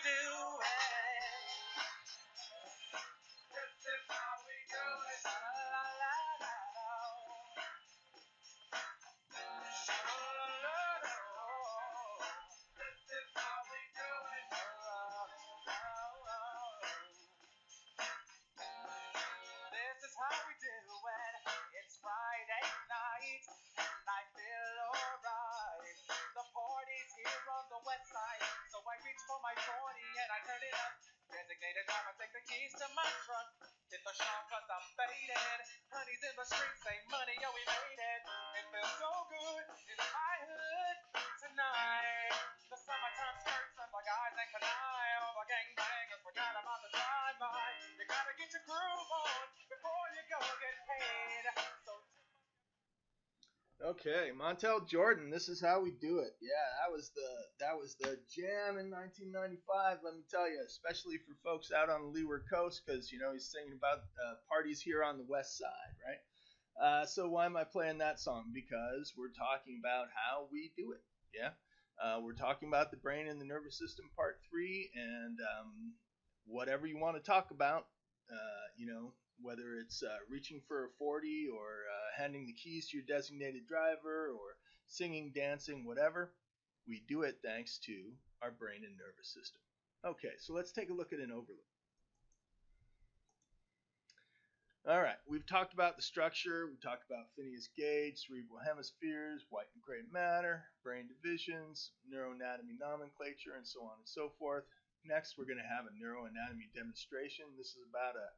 do it. This is how we do it. La la la la la. Sha la la la la. This is how we do it. This is how we do it. It's Friday night, and I feel alright. The party's here on the west side, so I reach for my 40 and I turn it up. Designated driver, take the keys to my truck. Hit the shop cause I'm faded. Honey's in the streets, say money, yo, we made it. It feels so good in my hood tonight. The summertime skirts and the guys ain't canine. All the gangbangers forgot about the drive-by. You gotta get your groove on before you go get paid. So Okay, Montel Jordan, this is how we do it. Yeah, that was the jam in 1995. Let me tell you, especially for folks out on the Leeward Coast, because he's singing about parties here on the West Side, right? So why am I playing that song? Because we're talking about how we do it. Yeah, we're talking about the brain and the nervous system, part three, and whatever you want to talk about. Whether it's reaching for a 40 or handing the keys to your designated driver or singing, dancing, whatever, we do it thanks to our brain and nervous system. Okay, so let's take a look at an overlook. All right, we've talked about the structure, we've talked about Phineas Gage, cerebral hemispheres, white and gray matter, brain divisions, neuroanatomy nomenclature, and so on and so forth. Next, we're going to have a neuroanatomy demonstration. This is about a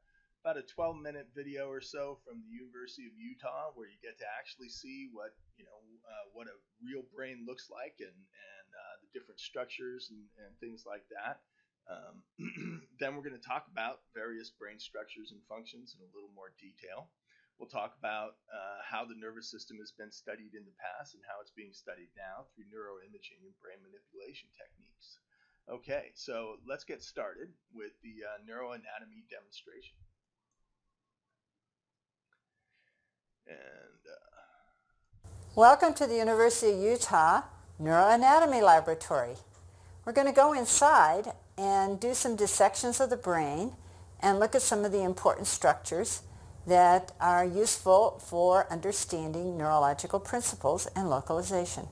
12-minute video or so from the University of Utah, where you get to actually see what a real brain looks like and the different structures and things like that. Then we're going to talk about various brain structures and functions in a little more detail. We'll talk about how the nervous system has been studied in the past and how it's being studied now through neuroimaging and brain manipulation techniques. Okay, so let's get started with the neuroanatomy demonstration. Welcome to the University of Utah Neuroanatomy Laboratory. We're going to go inside and do some dissections of the brain and look at some of the important structures that are useful for understanding neurological principles and localization.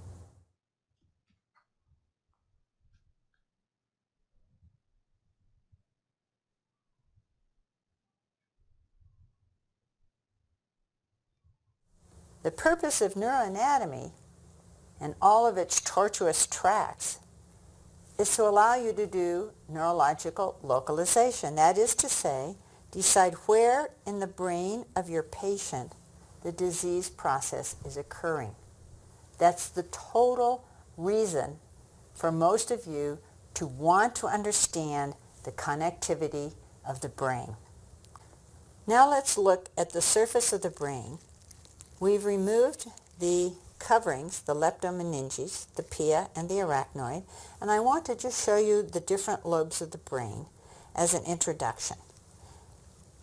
The purpose of neuroanatomy and all of its tortuous tracks is to allow you to do neurological localization. That is to say, decide where in the brain of your patient the disease process is occurring. That's the total reason for most of you to want to understand the connectivity of the brain. Now let's look at the surface of the brain. We've removed the coverings, the leptomeninges, the pia, and the arachnoid, and I want to just show you the different lobes of the brain as an introduction.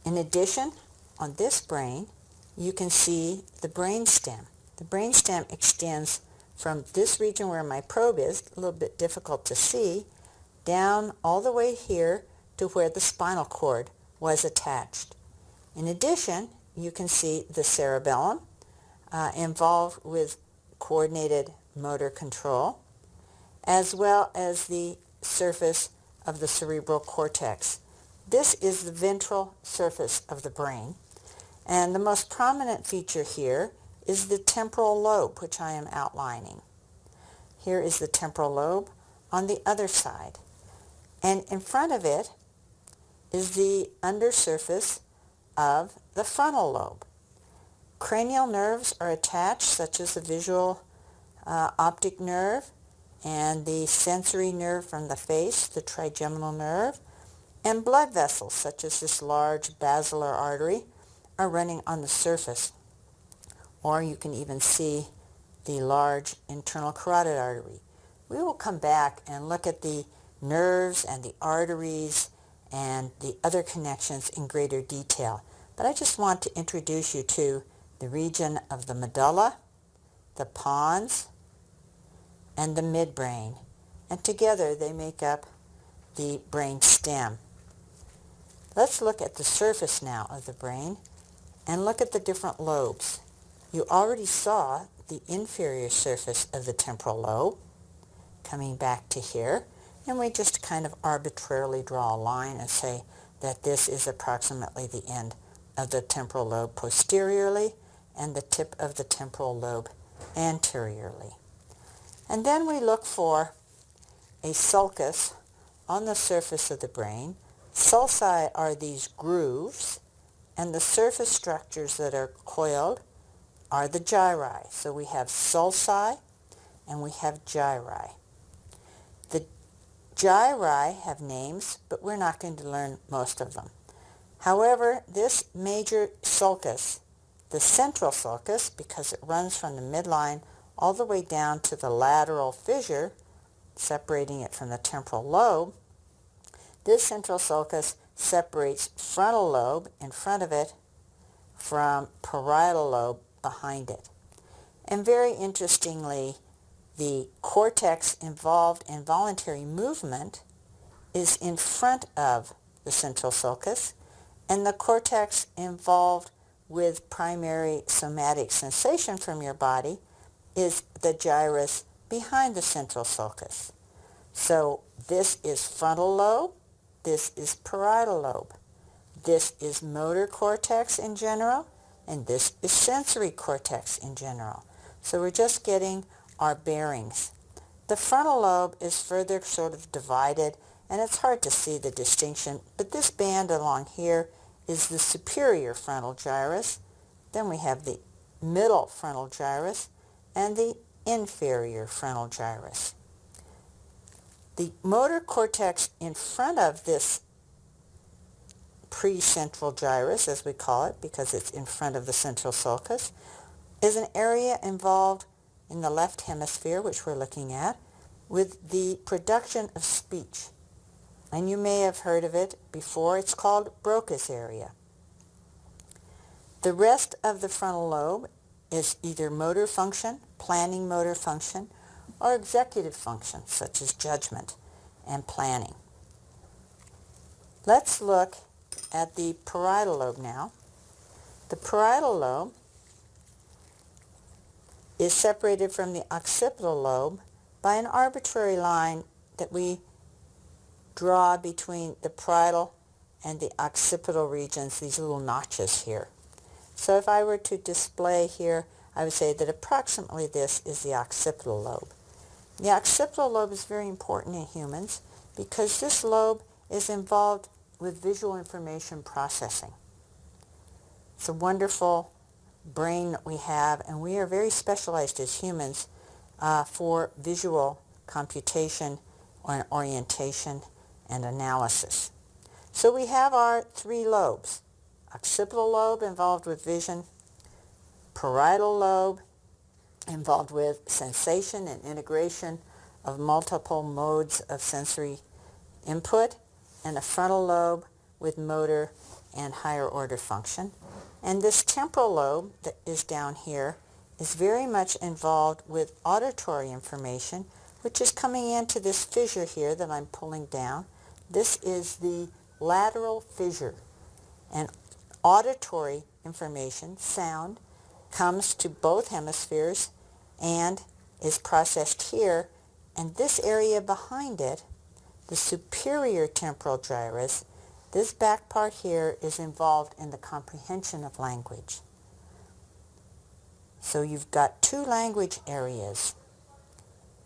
In addition, on this brain, you can see the brainstem. The brainstem extends from this region where my probe is, a little bit difficult to see, down all the way here to where the spinal cord was attached. In addition, you can see the cerebellum, involved with coordinated motor control, as well as the surface of the cerebral cortex. This is the ventral surface of the brain, and the most prominent feature here is the temporal lobe, which I am outlining. Here is the temporal lobe on the other side, and in front of it is the undersurface of the frontal lobe. Cranial nerves are attached, such as the visual optic nerve and the sensory nerve from the face, the trigeminal nerve, and blood vessels, such as this large basilar artery, are running on the surface. Or you can even see the large internal carotid artery. We will come back and look at the nerves and the arteries and the other connections in greater detail. But I just want to introduce you to the region of the medulla, the pons, and the midbrain. And together they make up the brain stem. Let's look at the surface now of the brain and look at the different lobes. You already saw the inferior surface of the temporal lobe coming back to here, and we just kind of arbitrarily draw a line and say that this is approximately the end of the temporal lobe posteriorly and the tip of the temporal lobe anteriorly. And then we look for a sulcus on the surface of the brain. Sulci are these grooves, and the surface structures that are coiled are the gyri. So we have sulci and we have gyri. The gyri have names, but we're not going to learn most of them. However, this major sulcus, the central sulcus, because it runs from the midline all the way down to the lateral fissure, separating it from the temporal lobe, this central sulcus separates frontal lobe in front of it from parietal lobe behind it. And very interestingly, the cortex involved in voluntary movement is in front of the central sulcus, and the cortex involved with primary somatic sensation from your body is the gyrus behind the central sulcus. So this is frontal lobe, this is parietal lobe, this is motor cortex in general, and this is sensory cortex in general. So we're just getting our bearings. The frontal lobe is further sort of divided, and it's hard to see the distinction, but this band along here is the superior frontal gyrus. Then we have the middle frontal gyrus and the inferior frontal gyrus. The motor cortex in front of this precentral gyrus, as we call it, because it's in front of the central sulcus, is an area involved in the left hemisphere, which we're looking at, with the production of speech. And you may have heard of it before. It's called Broca's area. The rest of the frontal lobe is either motor function, planning motor function, or executive function, such as judgment and planning. Let's look at the parietal lobe now. The parietal lobe is separated from the occipital lobe by an arbitrary line that we draw between the parietal and the occipital regions, these little notches here. So if I were to display here, I would say that approximately this is the occipital lobe. The occipital lobe is very important in humans because this lobe is involved with visual information processing. It's a wonderful brain that we have, and we are very specialized as humans for visual computation and orientation and analysis. So we have our three lobes. Occipital lobe involved with vision, parietal lobe involved with sensation and integration of multiple modes of sensory input, and a frontal lobe with motor and higher order function. And this temporal lobe that is down here is very much involved with auditory information, which is coming into this fissure here that I'm pulling down. This is the lateral fissure. And auditory information, sound, comes to both hemispheres and is processed here. And this area behind it, the superior temporal gyrus, this back part here is involved in the comprehension of language. So you've got two language areas,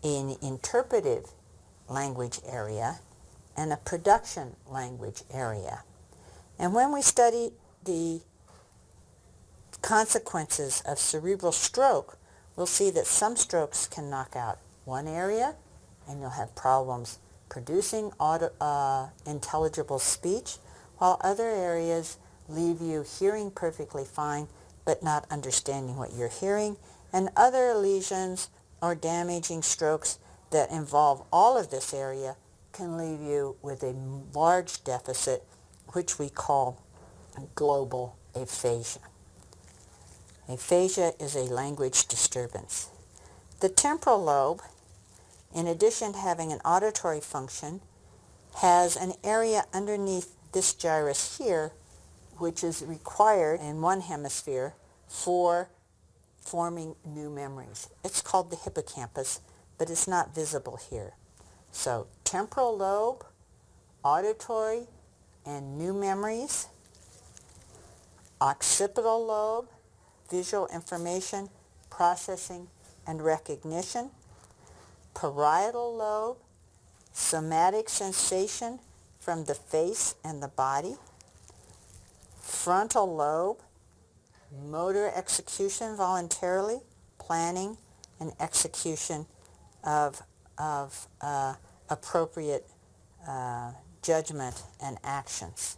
an interpretive language area and a production language area. And when we study the consequences of cerebral stroke, we'll see that some strokes can knock out one area and you'll have problems producing intelligible speech, while other areas leave you hearing perfectly fine but not understanding what you're hearing, and other lesions or damaging strokes that involve all of this area can leave you with a large deficit, which we call global aphasia. Aphasia is a language disturbance. The temporal lobe, in addition to having an auditory function, has an area underneath this gyrus here, which is required in one hemisphere for forming new memories. It's called the hippocampus, but it's not visible here. So temporal lobe, auditory and new memories, occipital lobe, visual information, processing and recognition, parietal lobe, somatic sensation from the face and the body, frontal lobe, motor execution voluntarily, planning and execution of appropriate judgment and actions.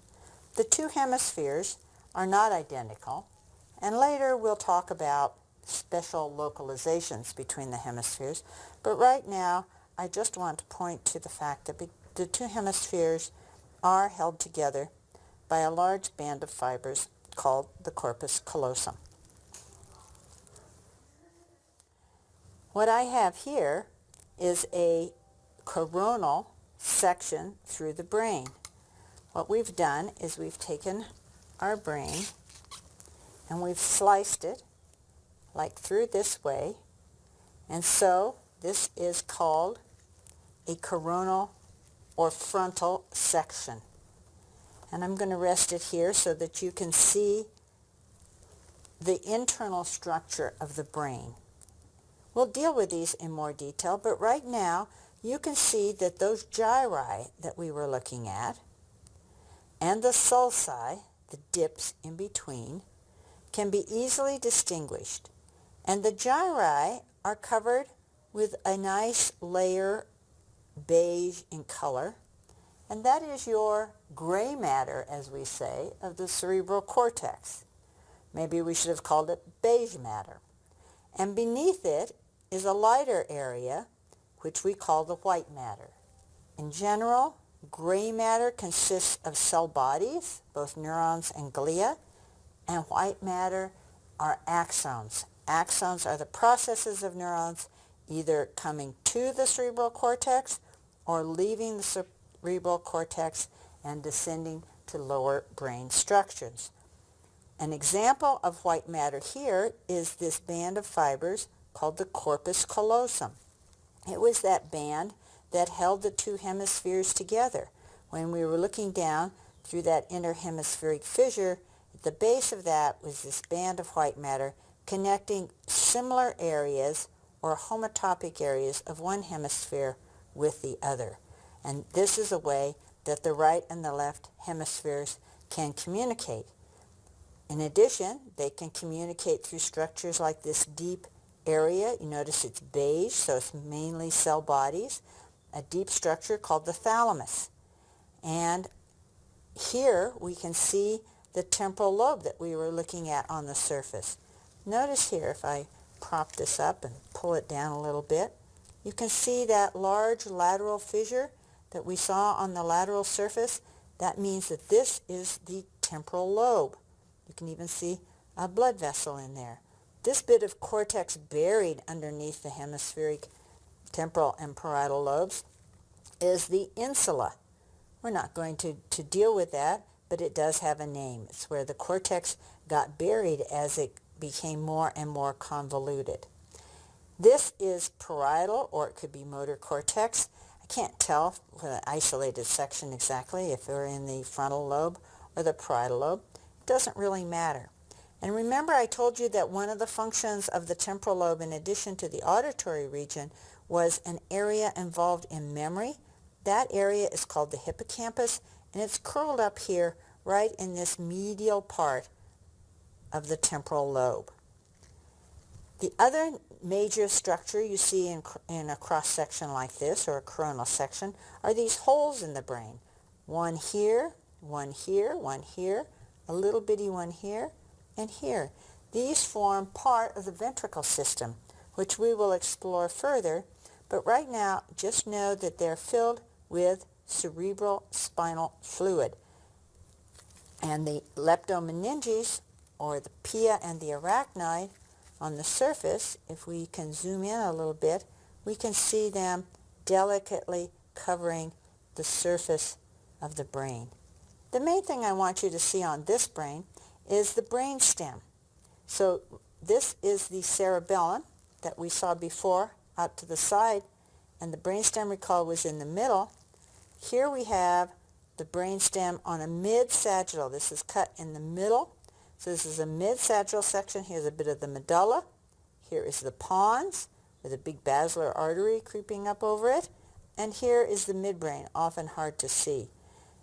The two hemispheres are not identical, and later we'll talk about special localizations between the hemispheres, but right now I just want to point to the fact that the two hemispheres are held together by a large band of fibers called the corpus callosum. What I have here is a coronal section through the brain. What we've done is we've taken our brain and we've sliced it like through this way, and so this is called a coronal or frontal section. And I'm going to rest it here so that you can see the internal structure of the brain. We'll deal with these in more detail, but right now you can see that those gyri that we were looking at and the sulci, the dips in between, can be easily distinguished. And the gyri are covered with a nice layer, beige in color, and that is your gray matter, as we say, of the cerebral cortex. Maybe we should have called it beige matter. And beneath it is a lighter area, which we call the white matter. In general, gray matter consists of cell bodies, both neurons and glia, and white matter are axons. Axons are the processes of neurons either coming to the cerebral cortex or leaving the cerebral cortex and descending to lower brain structures. An example of white matter here is this band of fibers called the corpus callosum. It was that band that held the two hemispheres together. When we were looking down through that interhemispheric fissure, at the base of that was this band of white matter connecting similar areas or homotopic areas of one hemisphere with the other. And this is a way that the right and the left hemispheres can communicate. In addition, they can communicate through structures like this deep area. You notice it's beige, so it's mainly cell bodies. A deep structure called the thalamus. And here we can see the temporal lobe that we were looking at on the surface. Notice here, if I prop this up and pull it down a little bit, you can see that large lateral fissure that we saw on the lateral surface. That means that this is the temporal lobe. You can even see a blood vessel in there. This bit of cortex buried underneath the hemispheric temporal and parietal lobes is the insula. We're not going to deal with that, but it does have a name. It's where the cortex got buried as it became more and more convoluted. This is parietal, or it could be motor cortex. I can't tell with an isolated section exactly if we're in the frontal lobe or the parietal lobe. It doesn't really matter. And remember, I told you that one of the functions of the temporal lobe, in addition to the auditory region, was an area involved in memory. That area is called the hippocampus, and it's curled up here right in this medial part of the temporal lobe. The other major structure you see in a cross-section like this, or a coronal section, are these holes in the brain. One here, one here, one here, a little bitty one here, and here. These form part of the ventricle system, which we will explore further, but right now just know that they're filled with cerebral spinal fluid. And the leptomeninges, or the pia and the arachnoid, on the surface, if we can zoom in a little bit, we can see them delicately covering the surface of the brain. The main thing I want you to see on this brain is the brain stem. So this is the cerebellum that we saw before out to the side, and the brainstem, recall, was in the middle. Here we have the brainstem on a mid-sagittal. This is cut in the middle. So this is a mid-sagittal section. Here's a bit of the medulla. Here is the pons with a big basilar artery creeping up over it. And here is the midbrain, often hard to see.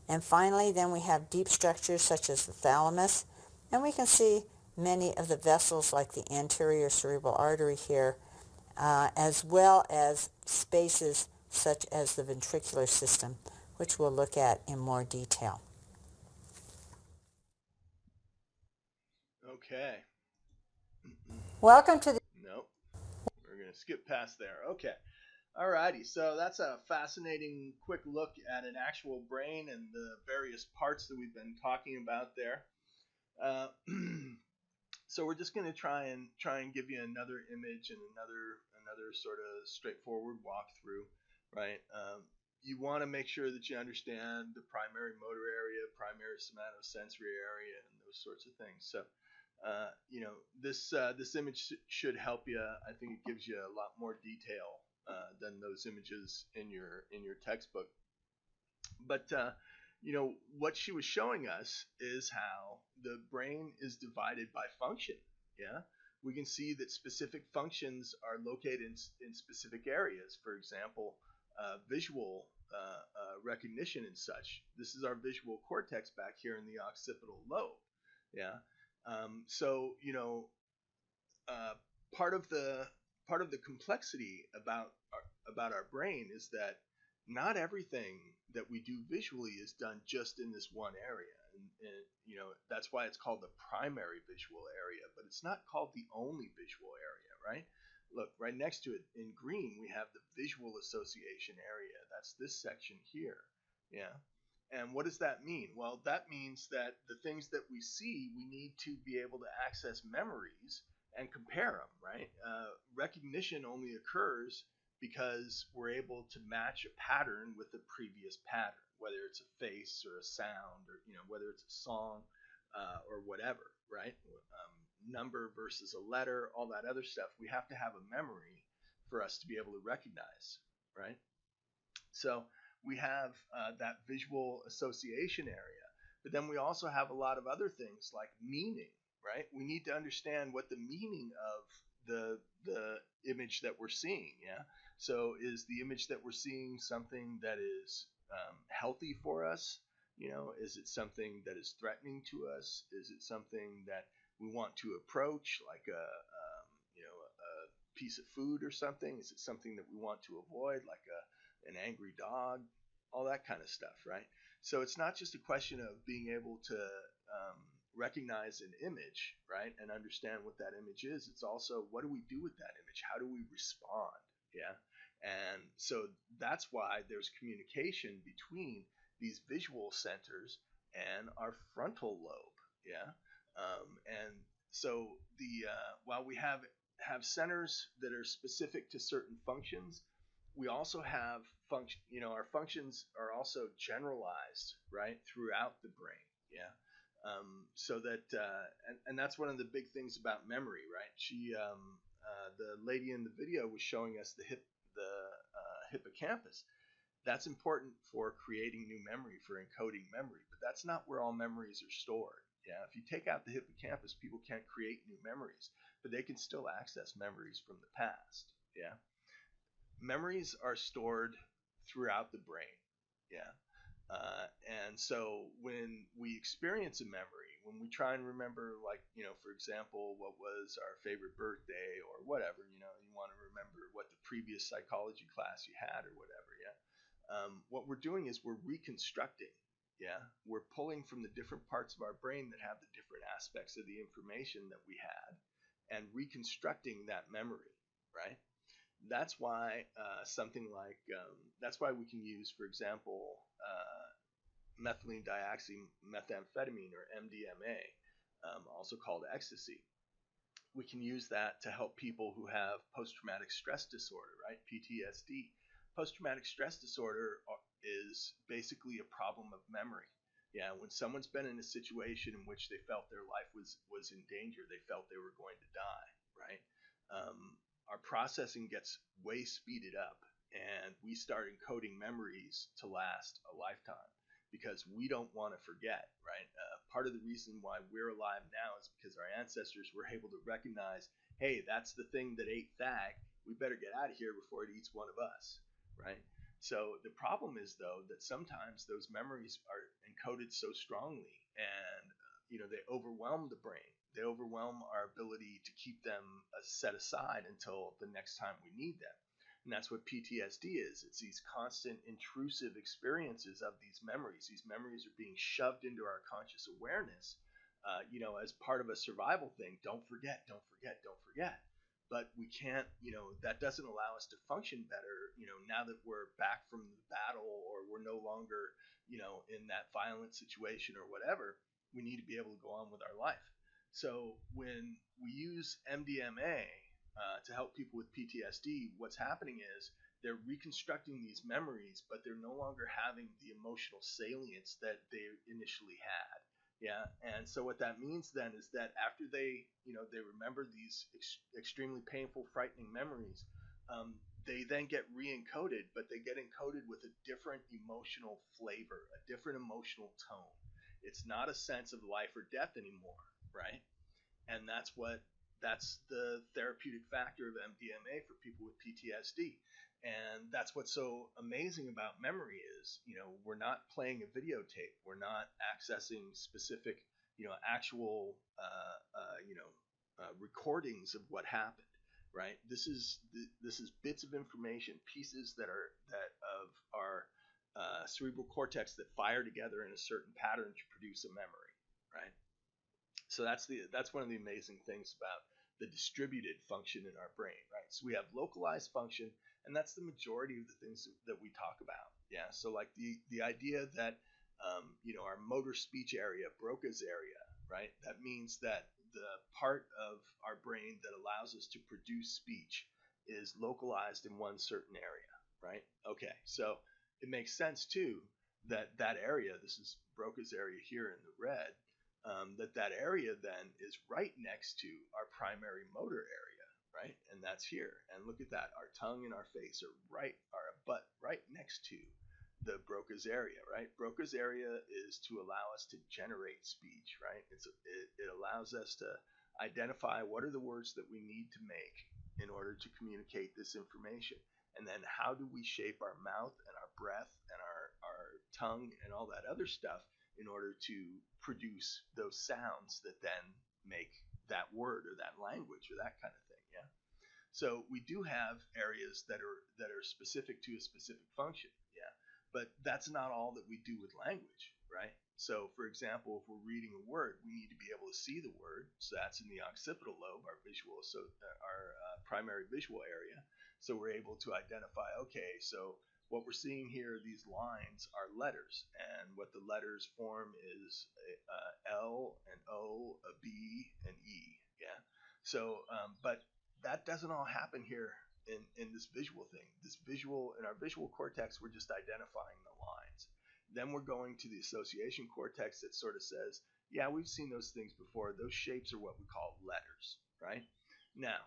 And finally, then we have deep structures such as the thalamus. And we can see many of the vessels like the anterior cerebral artery here, as well as spaces such as the ventricular system, which we'll look at in more detail. Okay. Welcome to the... Nope. We're going to skip past there. Okay. Alrighty. So that's a fascinating quick look at an actual brain and the various parts that we've been talking about there. So we're just going to try and give you another image and another sort of straightforward walkthrough, right? You want to make sure that you understand the primary motor area, primary somatosensory area, and those sorts of things. So, this image should help you. I think it gives you a lot more detail than those images in your textbook. But what she was showing us is how the brain is divided by function. Yeah, we can see that specific functions are located in specific areas. For example, visual recognition and such. This is our visual cortex back here in the occipital lobe. Yeah. Part of the complexity about our brain is that not everything that we do visually is done just in this one area, and that's why it's called the primary visual area, but it's not called the only visual area, right? Look, right next to it in green, we have the visual association area. That's this section here. Yeah. And what does that mean? Well, that means that the things that we see, we need to be able to access memories and compare them, right? Recognition only occurs because we're able to match a pattern with a previous pattern, whether it's a face or a sound, or whether it's a song or whatever, right? Number versus a letter, all that other stuff. We have to have a memory for us to be able to recognize, right? So we have that visual association area, but then we also have a lot of other things like meaning, right? We need to understand what the meaning of the image that we're seeing. Yeah. So is the image that we're seeing something that is healthy for us? Is it something that is threatening to us? Is it something that we want to approach, like a piece of food or something? Is it something that we want to avoid, like an angry dog? All that kind of stuff, right? So it's not just a question of being able to recognize an image, right, and understand what that image is. It's also, what do we do with that image? How do we respond? Yeah. And so that's why there's communication between these visual centers and our frontal lobe. Yeah. And so while we have centers that are specific to certain functions, we also have our functions are also generalized, right, throughout the brain. Yeah. So that and that's one of the big things about memory, right? The lady in the video was showing us the hippocampus. That's important for creating new memory, for encoding memory, but that's not where all memories are stored. Yeah, if you take out the hippocampus, people can't create new memories, but they can still access memories from the past. Yeah. Memories are stored throughout the brain. Yeah. And so when we experience a memory, when we try and remember, like, for example, what was our favorite birthday or whatever, you want to remember what the previous psychology class you had or whatever. Yeah. What we're doing is we're reconstructing. Yeah. We're pulling from the different parts of our brain that have the different aspects of the information that we had and reconstructing that memory, right? That's why that's why we can use, for example, methylene dioxymethamphetamine, or MDMA, also called ecstasy. We can use that to help people who have post-traumatic stress disorder, right? PTSD. Post-traumatic stress disorder is basically a problem of memory. Yeah, when someone's been in a situation in which they felt their life was in danger, they felt they were going to die, right? Our processing gets way speeded up, and we start encoding memories to last a lifetime because we don't want to forget, right? Part of the reason why we're alive now is because our ancestors were able to recognize, hey, that's the thing that ate Thag. We better get out of here before it eats one of us, right? So the problem is, though, that sometimes those memories are encoded so strongly, and they overwhelm the brain. They overwhelm our ability to keep them set aside until the next time we need them. And that's what PTSD is. It's these constant intrusive experiences of these memories. These memories are being shoved into our conscious awareness, as part of a survival thing. Don't forget, don't forget, don't forget. But we can't, that doesn't allow us to function better, now that we're back from the battle, or we're no longer, in that violent situation or whatever. We need to be able to go on with our life. So when we use MDMA, to help people with PTSD, what's happening is they're reconstructing these memories, but they're no longer having the emotional salience that they initially had. Yeah, and so what that means then is that after they remember these extremely painful, frightening memories, they then get re-encoded, but they get encoded with a different emotional flavor, a different emotional tone. It's not a sense of life or death anymore, right? And that's the therapeutic factor of MDMA for people with PTSD. And that's what's so amazing about memory is, we're not playing a videotape. We're not accessing specific, actual, recordings of what happened, right? This is bits of information, pieces that of our cerebral cortex that fire together in a certain pattern to produce a memory, right? So that's one of the amazing things about the distributed function in our brain, right? So we have localized function, and that's the majority of the things that we talk about. Yeah. So like the idea that our motor speech area, Broca's area, right? That means that the part of our brain that allows us to produce speech is localized in one certain area, right? Okay. So it makes sense too that area, this is Broca's area here in the red, that area then is right next to our primary motor area, right? And that's here. And look at that. Our tongue and our face are our butt right next to the Broca's area, right? Broca's area is to allow us to generate speech, right? It allows us to identify what are the words that we need to make in order to communicate this information. And then how do we shape our mouth and our breath and our tongue and all that other stuff in order to produce those sounds that then make that word or that language or that kind of thing. Yeah. So we do have areas that are specific to a specific function. Yeah. But that's not all that we do with language, right? So for example, if we're reading a word, we need to be able to see the word. So that's in the occipital lobe, our primary visual area. So we're able to identify, okay, so what we're seeing here, these lines are letters, and what the letters form is a L, an O, a B, an E. Yeah. So, but that doesn't all happen here in this visual thing. In our visual cortex, we're just identifying the lines. Then we're going to the association cortex that sort of says, yeah, we've seen those things before. Those shapes are what we call letters, right? Now,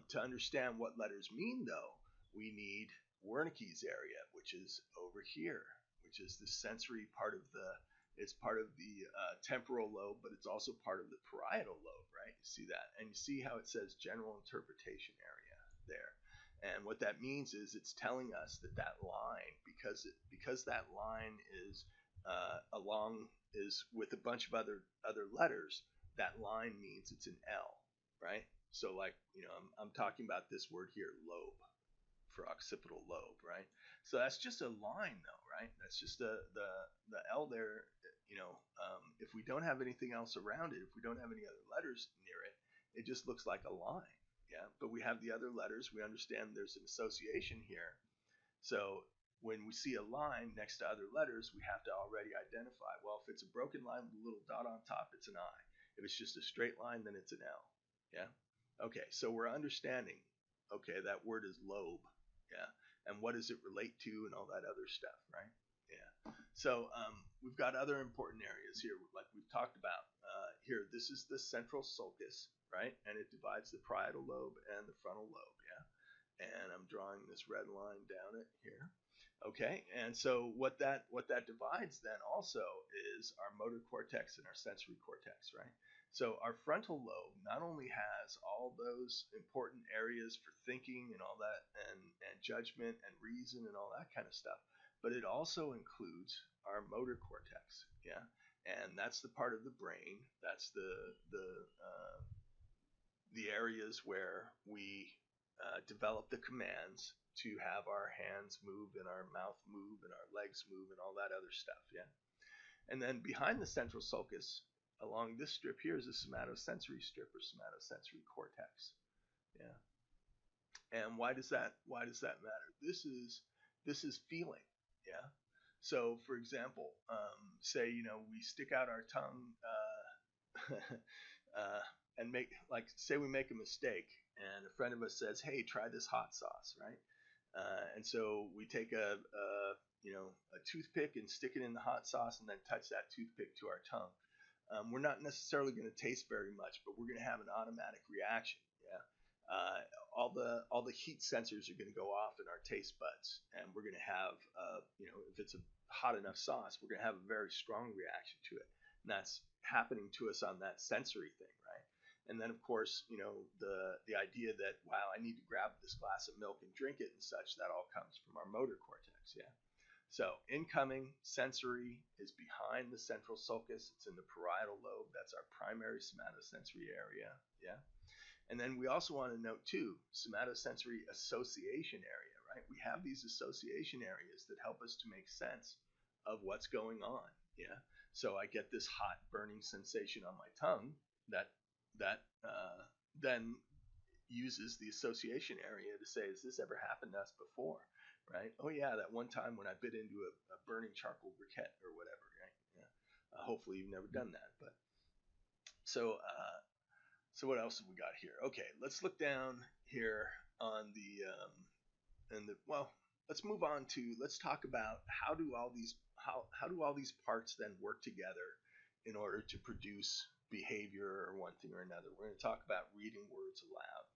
to understand what letters mean, though, we need Wernicke's area, which is over here, which is the sensory part of it's part of the temporal lobe, but it's also part of the parietal lobe, right? You see that, and you see how it says general interpretation area there. And what that means is it's telling us that line, because that line is is with a bunch of other letters, that line means it's an L, right? So like, I'm talking about this word here, lobe, for occipital lobe, right? So that's just a line though, right? That's just the L there, if we don't have anything else around it, if we don't have any other letters near it, it just looks like a line. Yeah, but we have the other letters. We understand there's an association here. So when we see a line next to other letters, we have to already identify, well, if it's a broken line with a little dot on top, it's an I. If it's just a straight line, then it's an L. Yeah. Okay, so we're understanding, okay, that word is lobe. Yeah. And what does it relate to and all that other stuff, right? So we've got other important areas here, like we've talked about. Here, this is the central sulcus, right? And it divides the parietal lobe and the frontal lobe, yeah? And I'm drawing this red line down it here. Okay, and so what that divides then also is our motor cortex and our sensory cortex, right? So our frontal lobe not only has all those important areas for thinking and all that, and judgment and reason and all that kind of stuff, but it also includes our motor cortex, yeah, and that's the part of the brain. That's the areas where we develop the commands to have our hands move and our mouth move and our legs move and all that other stuff, yeah. And then behind the central sulcus, along this strip here, is the somatosensory strip or somatosensory cortex, yeah. And why does that matter? This is feeling, yeah. So, for example, say we stick out our tongue and say we make a mistake, and a friend of us says, "Hey, try this hot sauce," right? And so we take a toothpick and stick it in the hot sauce, and then touch that toothpick to our tongue. We're not necessarily going to taste very much, but we're going to have an automatic reaction. Yeah, all the heat sensors are going to go off in our taste buds, and we're going to have if it's a hot enough sauce, we're going to have a very strong reaction to it, and that's happening to us on that sensory thing, right? And then of course, the idea that, wow, I need to grab this glass of milk and drink it and such, that all comes from our motor cortex, yeah. So incoming sensory is behind the central sulcus. It's in the parietal lobe. That's our primary somatosensory area, yeah. And then we also want to note too, somatosensory association area, right? We have these association areas that help us to make sense of what's going on, yeah. So I get this hot burning sensation on my tongue that then uses the association area to say, has this ever happened to us before? Right? Oh yeah, that one time when I bit into a burning charcoal briquette or whatever, right? Yeah. Hopefully you've never done that, but so what else have we got here? Okay, let's look down here on let's move on to, let's talk about how do all these parts then work together in order to produce behavior or one thing or another. We're going to talk about reading words aloud.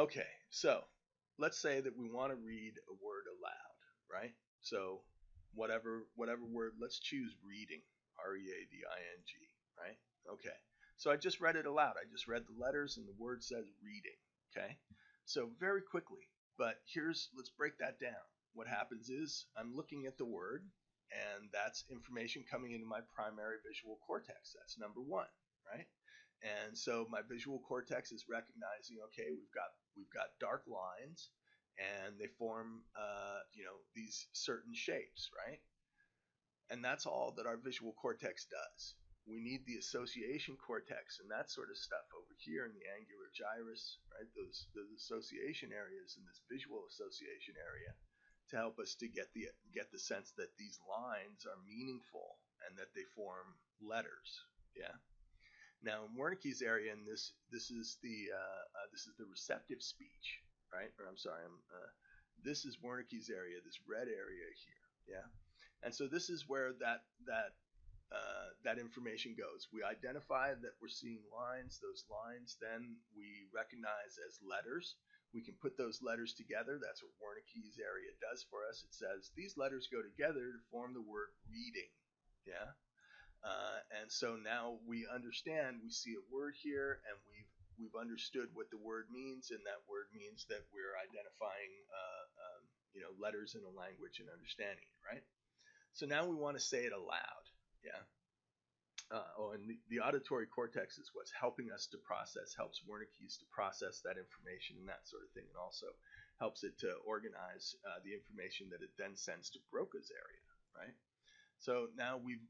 Okay, so let's say that we want to read a word aloud, right? So whatever word, let's choose reading, R-E-A-D-I-N-G, right? Okay, so I just read it aloud. I just read the letters and the word says reading, okay? So very quickly, but let's break that down. What happens is I'm looking at the word, and that's information coming into my primary visual cortex. That's number one, right? And so my visual cortex is recognizing, okay, we've got dark lines, and they form these certain shapes, right? And that's all that our visual cortex does. We need the association cortex and that sort of stuff over here in the angular gyrus, right? Those association areas in this visual association area to help us to get the sense that these lines are meaningful and that they form letters, yeah. Now in Wernicke's area, and this is the receptive speech, right? Or I'm sorry, this is Wernicke's area, this red area here, yeah. And so this is where that information goes. We identify that we're seeing lines. Those lines then we recognize as letters. We can put those letters together. That's what Wernicke's area does for us. It says these letters go together to form the word reading, yeah. And so now we understand. We see a word here, and we've understood what the word means, and that word means that we're identifying letters in a language and understanding it, right? So now we want to say it aloud, yeah. And the auditory cortex is what's helping us to helps Wernicke's to process that information and that sort of thing, and also helps it to organize the information that it then sends to Broca's area, right? So now we've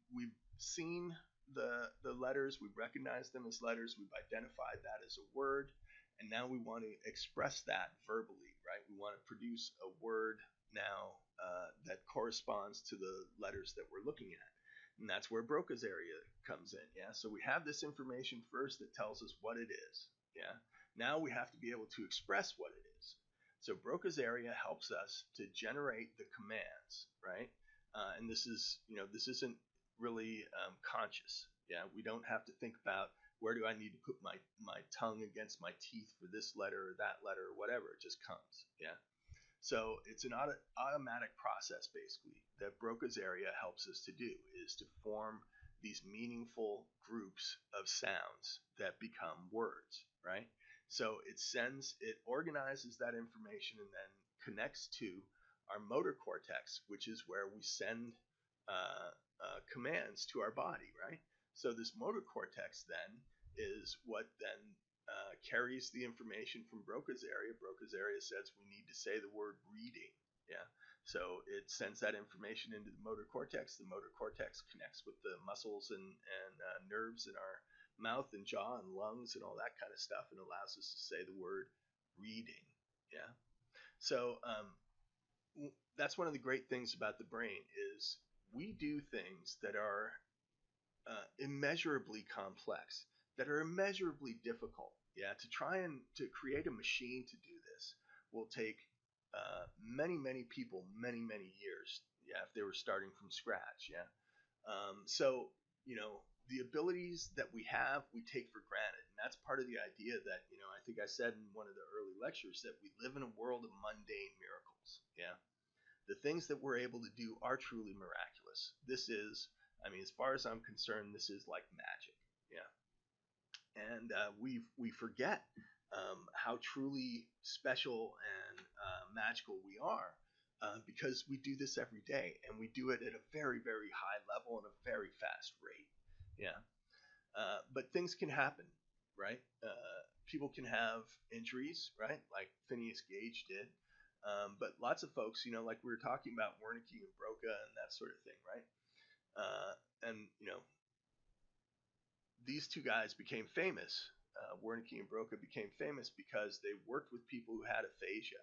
seen the letters, we've recognized them as letters, we've identified that as a word, and now we want to express that verbally, right? We want to produce a word now that corresponds to the letters that we're looking at. And that's where Broca's area comes in, yeah? So we have this information first that tells us what it is, yeah? Now we have to be able to express what it is. So Broca's area helps us to generate the commands, right? And this isn't really conscious. Yeah, we don't have to think about where do I need to put my tongue against my teeth for this letter or that letter or whatever. It just comes. Yeah. So it's an automatic process basically that Broca's area helps us to do, is to form these meaningful groups of sounds that become words, right? So it organizes that information and then connects to our motor cortex, which is where we send commands to our body, right? So this motor cortex then is what then carries the information from Broca's area. Broca's area says we need to say the word reading. Yeah. So it sends that information into the motor cortex. The motor cortex connects with the muscles and nerves in our mouth and jaw and lungs and all that kind of stuff, and allows us to say the word reading. Yeah. So that's one of the great things about the brain is we do things that are immeasurably complex, that are immeasurably difficult. Yeah, to try and to create a machine to do this will take many people many years. Yeah, if they were starting from scratch. Yeah. So the abilities that we have, we take for granted, and that's part of the idea that I think I said in one of the early lectures that we live in a world of mundane miracles. Yeah. The things that we're able to do are truly miraculous. This is, as far as I'm concerned, this is like magic. Yeah. And we forget how truly special and magical we are because we do this every day, and we do it at a very high level and a very fast rate. Yeah. But things can happen, right? People can have injuries, right? Like Phineas Gage did. But lots of folks, like we were talking about Wernicke and Broca and that sort of thing, right? And these two guys became famous. Wernicke and Broca became famous because they worked with people who had aphasia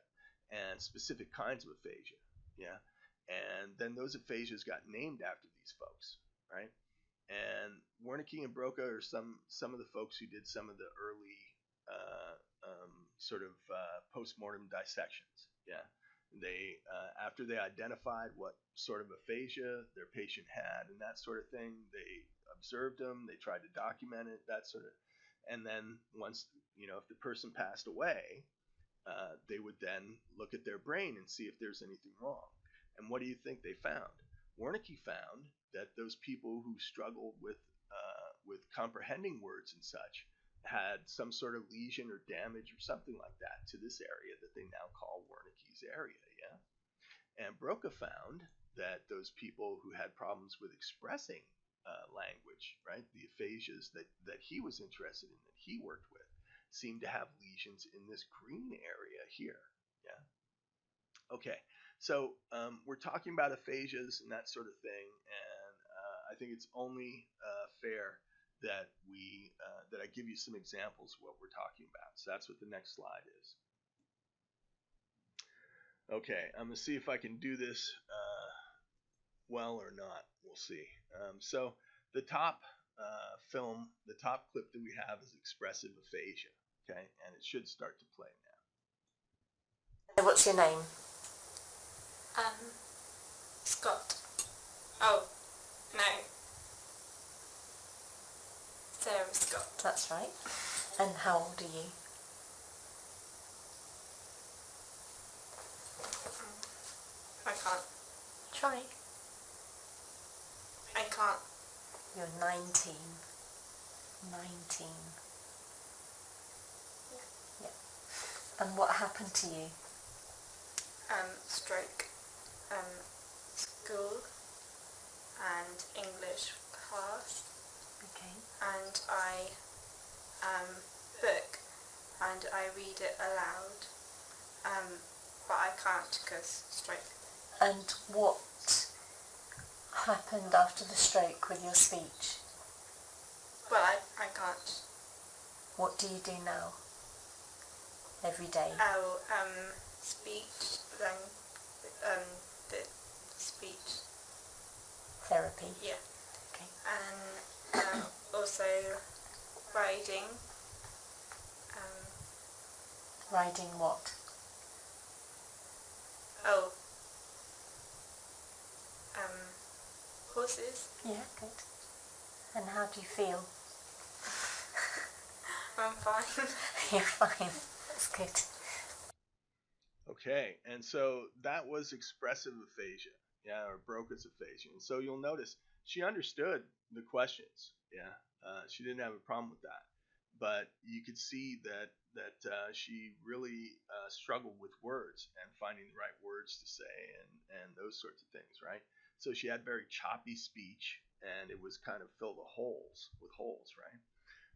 and specific kinds of aphasia. Yeah. And then those aphasias got named after these folks, right? And Wernicke and Broca are some of the folks who did some of the early post-mortem dissections. Yeah. They after they identified what sort of aphasia their patient had and that sort of thing, they observed them, they tried to document it, that sort of, and then once if the person passed away, they would then look at their brain and see if there's anything wrong. And what do you think they found? Wernicke found that those people who struggled with comprehending words and such had some sort of lesion or damage or something like that to this area that they now call Wernicke's area. Yeah. And Broca found that those people who had problems with expressing language, right, the aphasias that he was interested in, that he worked with, seemed to have lesions in this green area here. Yeah. Okay. So we're talking about aphasias and that sort of thing, and I think it's only fair that I give you some examples of what we're talking about. So that's what the next slide is. Okay, I'm going to see if I can do this well or not. We'll see. So the top the top clip that we have is expressive aphasia. Okay, and it should start to play now. What's your name? Scott. Oh, no. Sarah Scott. That's right. And how old are you? I can't. Try. I can't. You're 19. 19. Yeah. And what happened to you? Stroke. School and English class. Okay. And I book and I read it aloud. But I can't because stroke. And what happened after the stroke with your speech? Well, I can't. What do you do now? Every day? Oh, speech, then the speech. Therapy? Yeah. Okay. And also riding. Riding what? horses. Yeah, good. And how do you feel? I'm fine. You're fine. That's good. Okay, and so that was expressive aphasia, yeah, or Broca's aphasia. And so you'll notice she understood the questions, yeah. She didn't have a problem with that, but you could see that she really struggled with words and finding the right words to say and those sorts of things, right? So she had very choppy speech, and it was kind of filled with holes, right?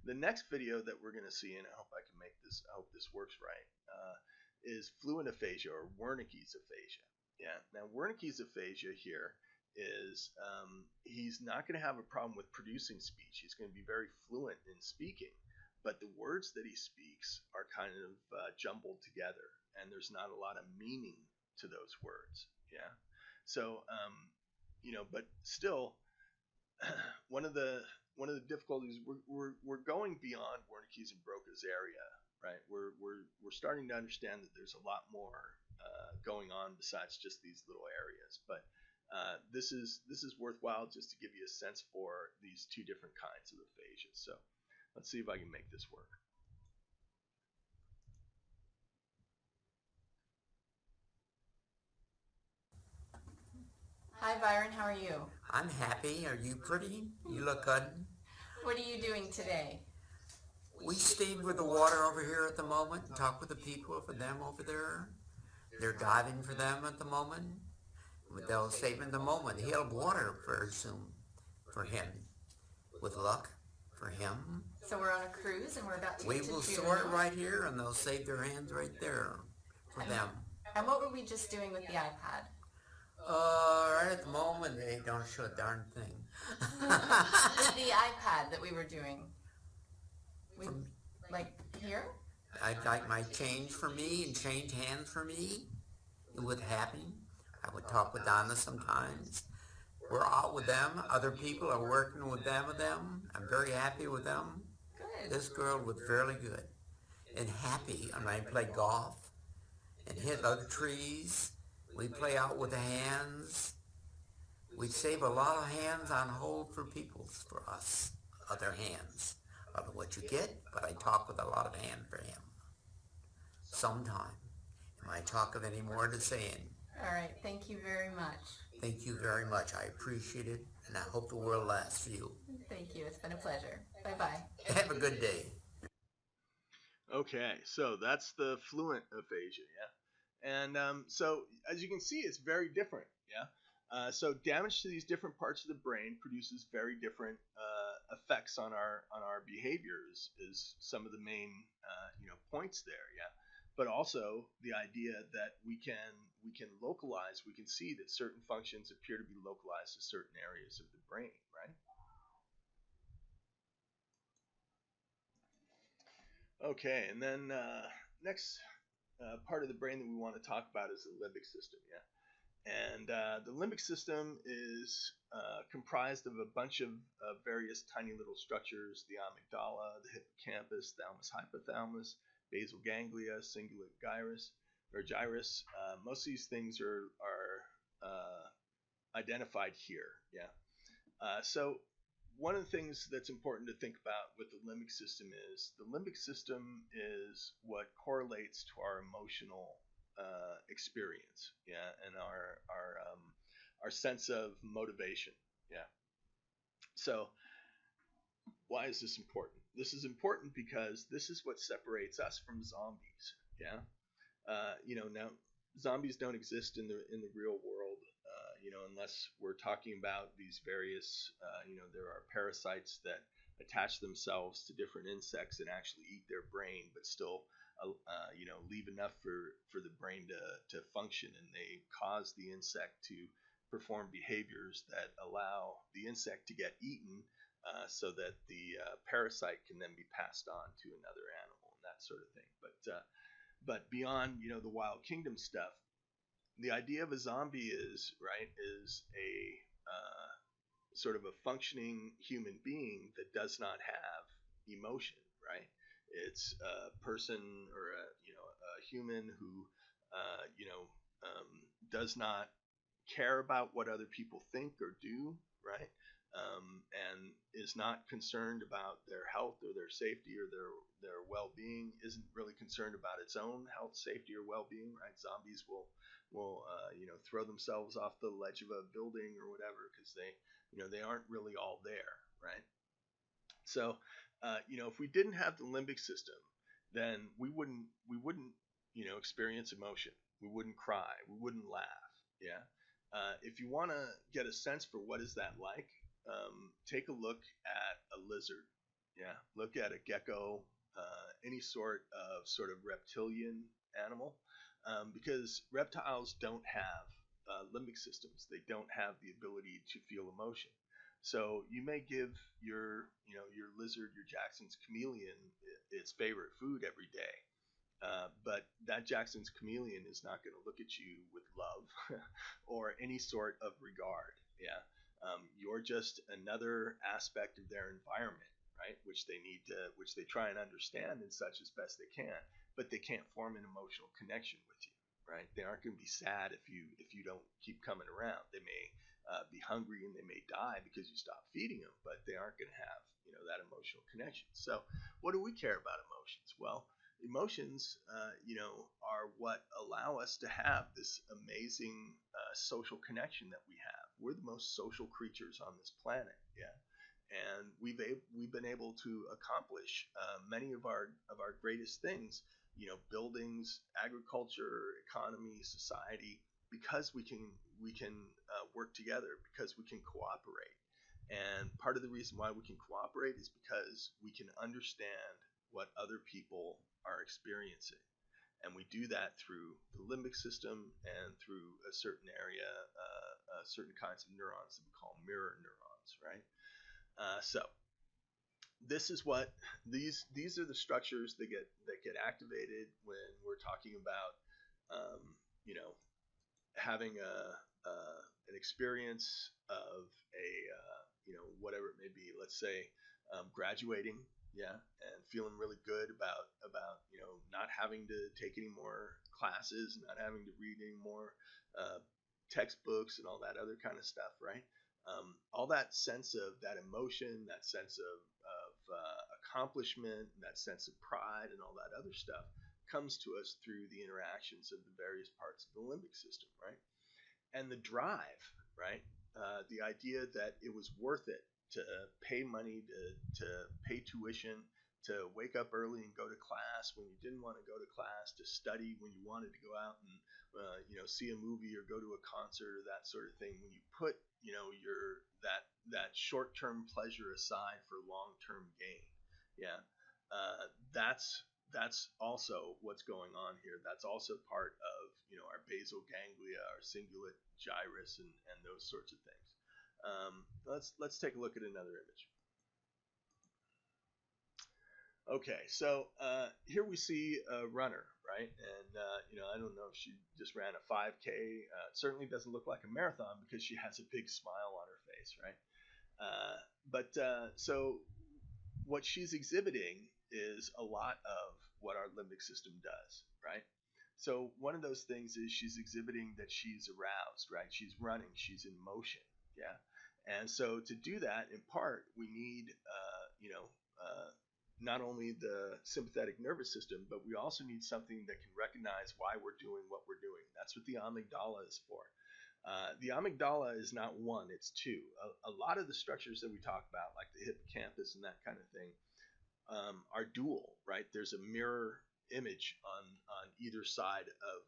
The next video that we're going to see, and I hope I can make this, I hope this works right, is fluent aphasia or Wernicke's aphasia. Yeah. Now Wernicke's aphasia here is he's not going to have a problem with producing speech. He's going to be very fluent in speaking, but the words that he speaks are kind of jumbled together, and there's not a lot of meaning to those words. Yeah. So but still, one of the difficulties, we're going beyond Wernicke's and Broca's area, right? We're starting to understand that there's a lot more going on besides just these little areas. But this is worthwhile just to give you a sense for these two different kinds of aphasia. So let's see if I can make this work. Hi Byron, how are you? I'm happy. Are you pretty? You look good. What are you doing today? We stayed with the water over here at the moment and talked with the people for them over there. They're diving for them at the moment. They'll save in the moment. He'll have water very soon for him. With luck for him. So we're on a cruise and we're about to We get to will Juneau. store it right here and they'll save their hands right there for them. And what were we just doing with the iPad? Right at the moment they don't show a darn thing. With the iPad that we were doing. Like here? I'd like my change for me and change hands for me. It would happen. I would talk with Donna sometimes. We're out with them. Other people are working with them. I'm very happy with them. Good. This girl was fairly good and happy. And I play golf and hit other trees. We play out with the hands. We save a lot of hands on hold for us, other hands. I don't know what you get, but I talk with a lot of hand for him. Sometime. Am I talk of any more to saying? All right, thank you very much. Thank you very much. I appreciate it, and I hope the world lasts for you. Thank you, it's been a pleasure. Bye-bye. Have a good day. Okay, so that's the fluent aphasia, yeah? And so as you can see, it's very different, yeah? So damage to these different parts of the brain produces very different effects on our behaviors is some of the main points there, yeah? But also the idea that we can localize, we can see that certain functions appear to be localized to certain areas of the brain, right? Okay, and then next part of the brain that we want to talk about is the limbic system, yeah? And the limbic system is comprised of a bunch of various tiny little structures: the amygdala, the hippocampus, thalamus, hypothalamus, basal ganglia, cingulate gyrus, or gyrus. Most of these things are identified here, yeah. So one of the things that's important to think about with the limbic system is the limbic system is what correlates to our emotional experience, yeah, and our sense of motivation, yeah. So why is this important? This is important because this is what separates us from zombies, yeah. Now zombies don't exist in the real world, unless we're talking about these various, there are parasites that attach themselves to different insects and actually eat their brain, but still leave enough for the brain to function, and they cause the insect to perform behaviors that allow the insect to get eaten, so that the parasite can then be passed on to another animal and that sort of thing. But beyond the Wild Kingdom stuff, the idea of a zombie is a sort of a functioning human being that does not have emotion, right? It's a person or a human who does not care about what other people think or do, right? And is not concerned about their health or their safety or their well-being, isn't really concerned about its own health, safety, or well-being, right? Zombies will throw themselves off the ledge of a building or whatever because they aren't really all there, right? So if we didn't have the limbic system, then we wouldn't experience emotion. We wouldn't cry. We wouldn't laugh. Yeah. If you want to get a sense for what is that like, take a look at a lizard. Yeah. Look at a gecko, any sort of reptilian animal, because reptiles don't have limbic systems. They don't have the ability to feel emotion. So you may give your lizard, your Jackson's chameleon, its favorite food every day, but that Jackson's chameleon is not going to look at you with love or any sort of regard. Yeah, you're just another aspect of their environment, right? Which they try and understand and such as best they can, but they can't form an emotional connection with you, right? They aren't going to be sad if you don't keep coming around. They may be hungry and they may die because you stop feeding them, but they aren't going to have that emotional connection. So, what do we care about emotions? Well, emotions, are what allow us to have this amazing social connection that we have. We're the most social creatures on this planet, yeah, and we've been able to accomplish many of our greatest things, buildings, agriculture, economy, society, because we can work together, because we can cooperate. And part of the reason why we can cooperate is because we can understand what other people are experiencing. And we do that through the limbic system and through a certain area, certain kinds of neurons that we call mirror neurons, right? So this is what these are the structures that get activated when we're talking about, um, you know, having an experience of a whatever it may be. Let's say graduating, yeah, and feeling really good about not having to take any more classes, not having to read any more textbooks and all that other kind of stuff, right? All that sense of that emotion, that sense of accomplishment, that sense of pride, and all that other stuff comes to us through the interactions of the various parts of the limbic system, right? And the drive, right? The idea that it was worth it to pay money to pay tuition, to wake up early and go to class when you didn't want to go to class, to study when you wanted to go out and see a movie or go to a concert or that sort of thing. When you put your that short-term pleasure aside for long-term gain, yeah, that's also what's going on here. That's also part of our basal ganglia, our cingulate gyrus, and those sorts of things. Let's take a look at another image. Okay, so here we see a runner, right? And I don't know if she just ran a 5K. It certainly doesn't look like a marathon because she has a big smile on her face, right? So what she's exhibiting is a lot of what our limbic system does, right? So one of those things is she's exhibiting that she's aroused, right? She's running, she's in motion, yeah. And so to do that, in part, we need, not only the sympathetic nervous system, but we also need something that can recognize why we're doing what we're doing. That's what the amygdala is for. The amygdala is not one, it's two. A lot of the structures that we talk about, like the hippocampus and that kind of thing, are dual, right? There's a mirror image on either side of,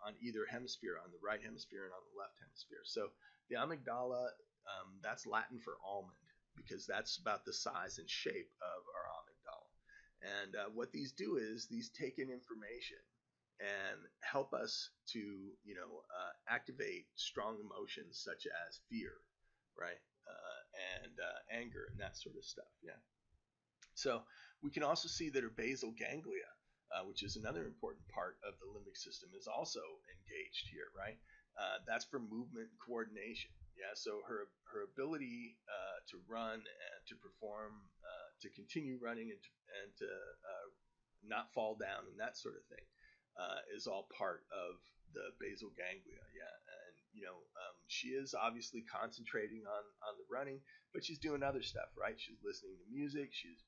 on either hemisphere, on the right hemisphere and on the left hemisphere. So the amygdala, that's Latin for almond, because that's about the size and shape of our amygdala. And what these do is these take in information and help us to activate strong emotions such as fear, right, and anger and that sort of stuff. Yeah. So we can also see that her basal ganglia, which is another important part of the limbic system, is also engaged here, right? That's for movement and coordination. Yeah. So her ability to run and to perform, to continue running and to not fall down and that sort of thing, is all part of the basal ganglia. Yeah. she is obviously concentrating on the running, but she's doing other stuff, right? She's listening to music, she's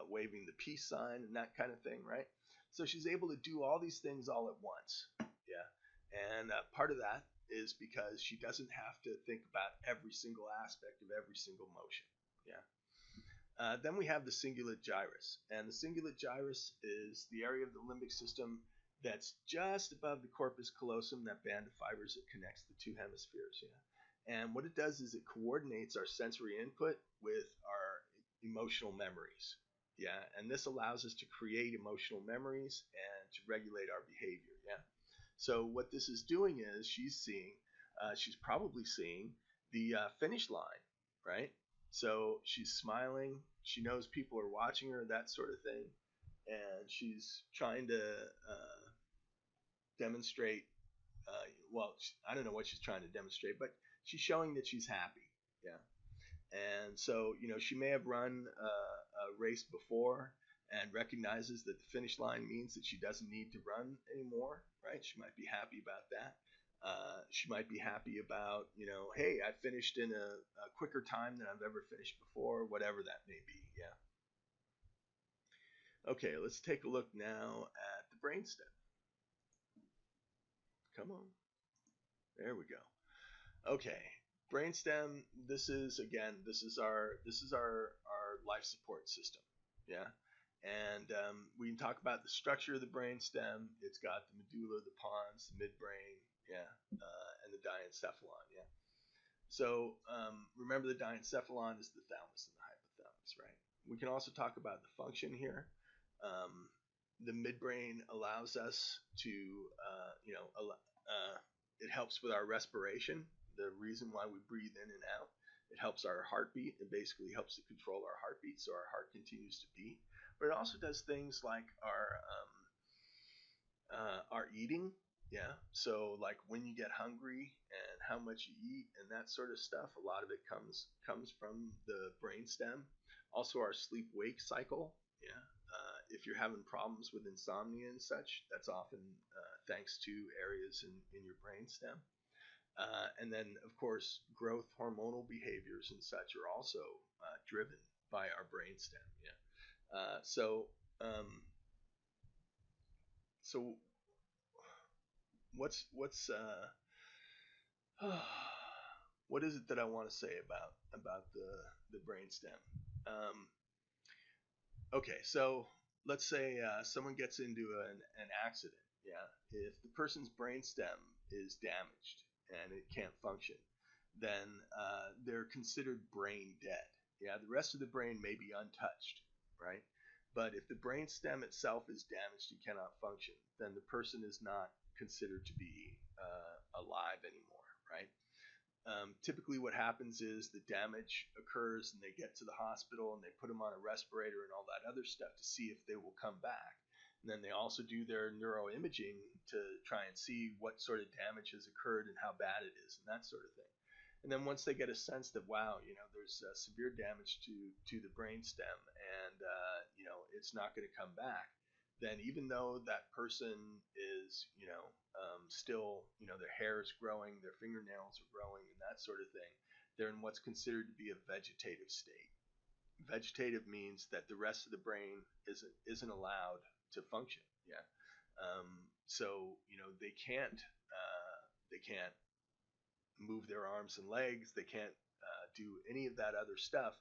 waving the peace sign and that kind of thing, right? So she's able to do all these things all at once, yeah. And part of that is because she doesn't have to think about every single aspect of every single motion, yeah. Then we have the cingulate gyrus, and the cingulate gyrus is the area of the limbic system that's just above the corpus callosum, that band of fibers that connects the two hemispheres. Yeah, and what it does is it coordinates our sensory input with our emotional memories. Yeah, and this allows us to create emotional memories and to regulate our behavior. Yeah, so what this is doing is she's probably seeing the finish line, right? So she's smiling. She knows people are watching her, that sort of thing, and she's trying to demonstrate. Well, I don't know what she's trying to demonstrate, but she's showing that she's happy. Yeah, and so she may have run a race before and recognizes that the finish line means that she doesn't need to run anymore, right? She might be happy about that. She might be happy about, hey, I finished in a quicker time than I've ever finished before, whatever that may be. Yeah. Okay, let's take a look now at the brainstem. Come on. There we go. Okay, brainstem. This is our life support system. Yeah, and we can talk about the structure of the brainstem. It's got the medulla, the pons, the midbrain, yeah, and the diencephalon. Yeah. So remember, the diencephalon is the thalamus and the hypothalamus, right? We can also talk about the function here. The midbrain allows us to, it helps with our respiration. The reason why we breathe in and out. It helps our heartbeat. It basically helps to control our heartbeat so our heart continues to beat. But it also does things like our eating. Yeah. So like when you get hungry and how much you eat and that sort of stuff, a lot of it comes from the brainstem. Also our sleep-wake cycle. Yeah. If you're having problems with insomnia and such, that's often thanks to areas in your brainstem. And then, of course, growth hormonal behaviors and such are also driven by our brainstem. Yeah. So what's what is it that I want to say about the brainstem? Okay, so let's say someone gets into an accident. Yeah, if the person's brainstem is damaged and it can't function, then they're considered brain dead. Yeah, the rest of the brain may be untouched, right? But if the brainstem itself is damaged and cannot function, then the person is not considered to be alive anymore, right? Typically what happens is the damage occurs and they get to the hospital and they put them on a respirator and all that other stuff to see if they will come back. And then they also do their neuroimaging to try and see what sort of damage has occurred and how bad it is and that sort of thing. And then once they get a sense that, wow, there's severe damage to the brainstem and, it's not going to come back, then even though that person is, still, their hair is growing, their fingernails are growing, and that sort of thing, they're in what's considered to be a vegetative state. Vegetative means that the rest of the brain isn't allowed to function. Yeah. So they can't move their arms and legs. They can't do any of that other stuff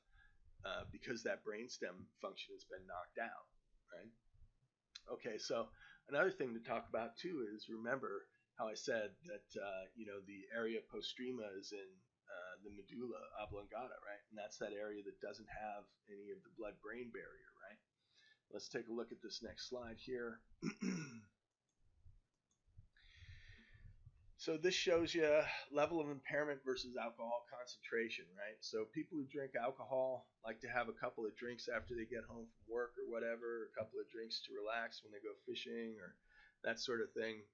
because that brainstem function has been knocked out, right? Okay, so another thing to talk about too is remember how I said that the area postrema is in the medulla oblongata, right? And that's that area that doesn't have any of the blood-brain barrier, right? Let's take a look at this next slide here. So this shows you level of impairment versus alcohol concentration, right? So people who drink alcohol like to have a couple of drinks after they get home from work or whatever, a couple of drinks to relax when they go fishing or that sort of thing.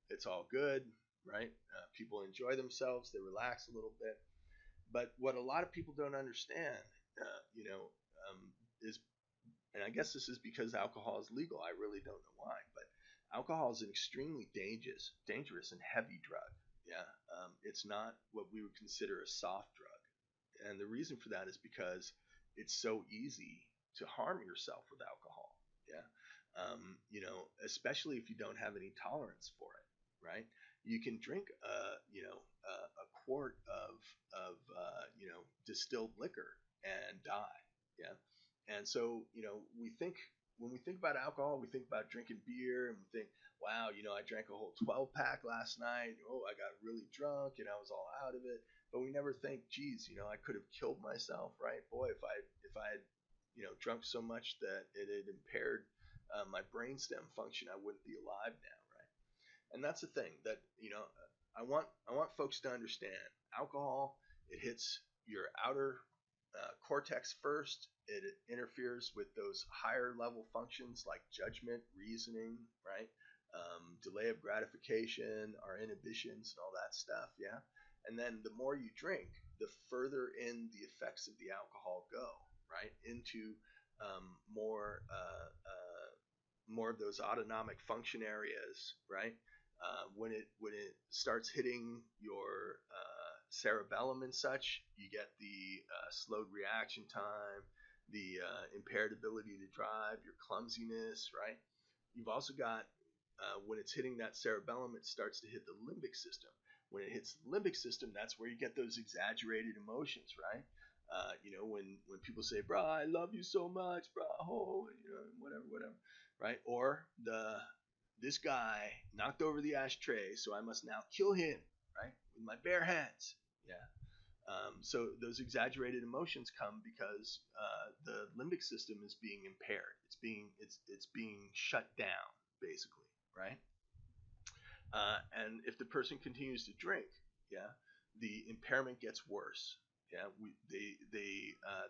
It's all good, right? People enjoy themselves, they relax a little bit. But what a lot of people don't understand, is, and I guess this is because alcohol is legal, I really don't know why, but alcohol is an extremely dangerous and heavy drug. Yeah, it's not what we would consider a soft drug, and the reason for that is because it's so easy to harm yourself with alcohol. Yeah, especially if you don't have any tolerance for it, right? You can drink a quart of distilled liquor and die. Yeah, and so we think when we think about alcohol, we think about drinking beer, and we think, wow, I drank a whole 12 pack last night. Oh, I got really drunk and I was all out of it. But we never think, geez, I could have killed myself, right? Boy, if I had drunk so much that it had impaired my brainstem function, I wouldn't be alive now, right? And that's the thing that I want folks to understand. Alcohol, it hits your outer cortex first. It interferes with those higher level functions like judgment, reasoning, right? Delay of gratification, our inhibitions, and all that stuff. Yeah. And then the more you drink, the further in the effects of the alcohol go, right? Into more of those autonomic function areas, right? When it starts hitting your cerebellum and such, you get the slowed reaction time, the impaired ability to drive, your clumsiness, right? You've also got when it's hitting that cerebellum, it starts to hit the limbic system. When it hits the limbic system, that's where you get those exaggerated emotions, right? When people say, "Bro, I love you so much, bro," whatever, right? Or this guy knocked over the ashtray, so I must now kill him, right, with my bare hands. Yeah. So those exaggerated emotions come because the limbic system is being impaired. It's being shut down, basically, right? And if the person continues to drink, yeah, the impairment gets worse. Yeah,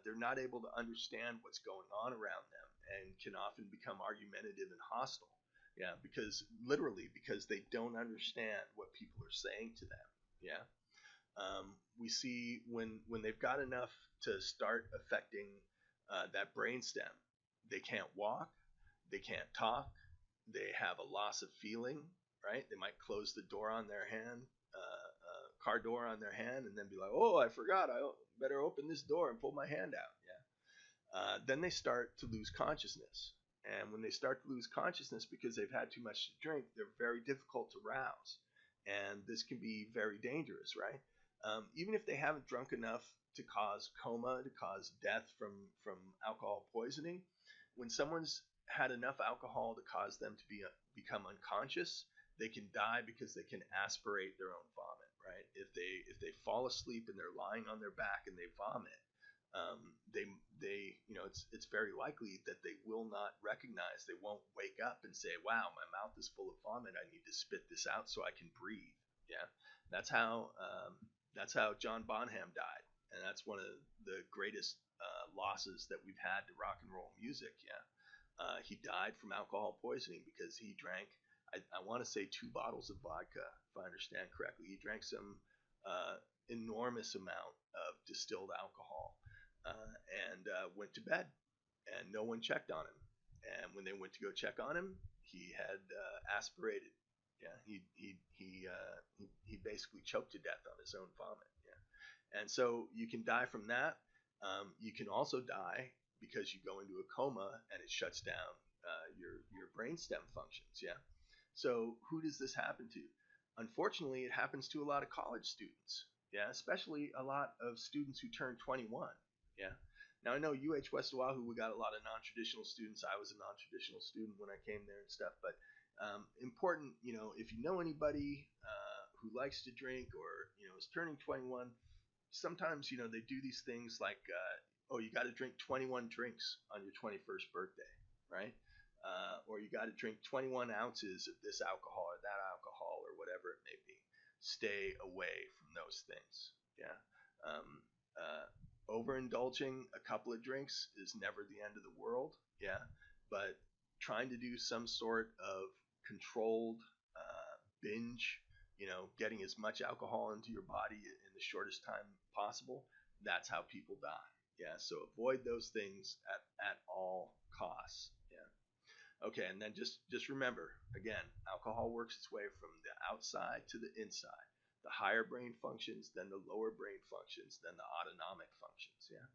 they're not able to understand what's going on around them and can often become argumentative and hostile. Yeah, because they don't understand what people are saying to them. Yeah, we see when they've got enough to start affecting that brainstem, they can't walk, they can't talk, they have a loss of feeling, right? They might close the door on their hand, car door on their hand, and then be like, "Oh, I forgot. I better open this door and pull my hand out." Yeah. Then they start to lose consciousness, and when they start to lose consciousness because they've had too much to drink, they're very difficult to rouse, and this can be very dangerous, right? Even if they haven't drunk enough to cause coma, to cause death from alcohol poisoning, when someone's had enough alcohol to cause them to become unconscious, they can die because they can aspirate their own vomit, right? If they fall asleep and they're lying on their back and they vomit, it's very likely that they will not recognize. They won't wake up and say, "Wow, my mouth is full of vomit. I need to spit this out so I can breathe." Yeah, that's how John Bonham died, and that's one of the greatest losses that we've had to rock and roll music. Yeah. He died from alcohol poisoning because he drank, I want to say 2 bottles of vodka, if I understand correctly. He drank some enormous amount of distilled alcohol and went to bed, and no one checked on him. And when they went to go check on him, he had aspirated. Yeah, he basically choked to death on his own vomit. Yeah, and so you can die from that. You can also die because you go into a coma and it shuts down your brainstem functions. Yeah. So who does this happen to? Unfortunately, it happens to a lot of college students. Yeah, especially a lot of students who turn 21. Yeah. Now I know UH West Oahu, we got a lot of non-traditional students. I was a non-traditional student when I came there and stuff. But important, if you know anybody who likes to drink or is turning 21, sometimes they do these things like oh, you got to drink 21 drinks on your 21st birthday, right? Or you got to drink 21 ounces of this alcohol or that alcohol or whatever it may be. Stay away from those things. Yeah. Overindulging a couple of drinks is never the end of the world. Yeah. But trying to do some sort of controlled binge, getting as much alcohol into your body in the shortest time possible, that's how people die. Yeah, so avoid those things at all costs. Yeah. Okay, and then just remember, again, alcohol works its way from the outside to the inside. the higher brain functions, then the lower brain functions, then the autonomic functions. Yeah.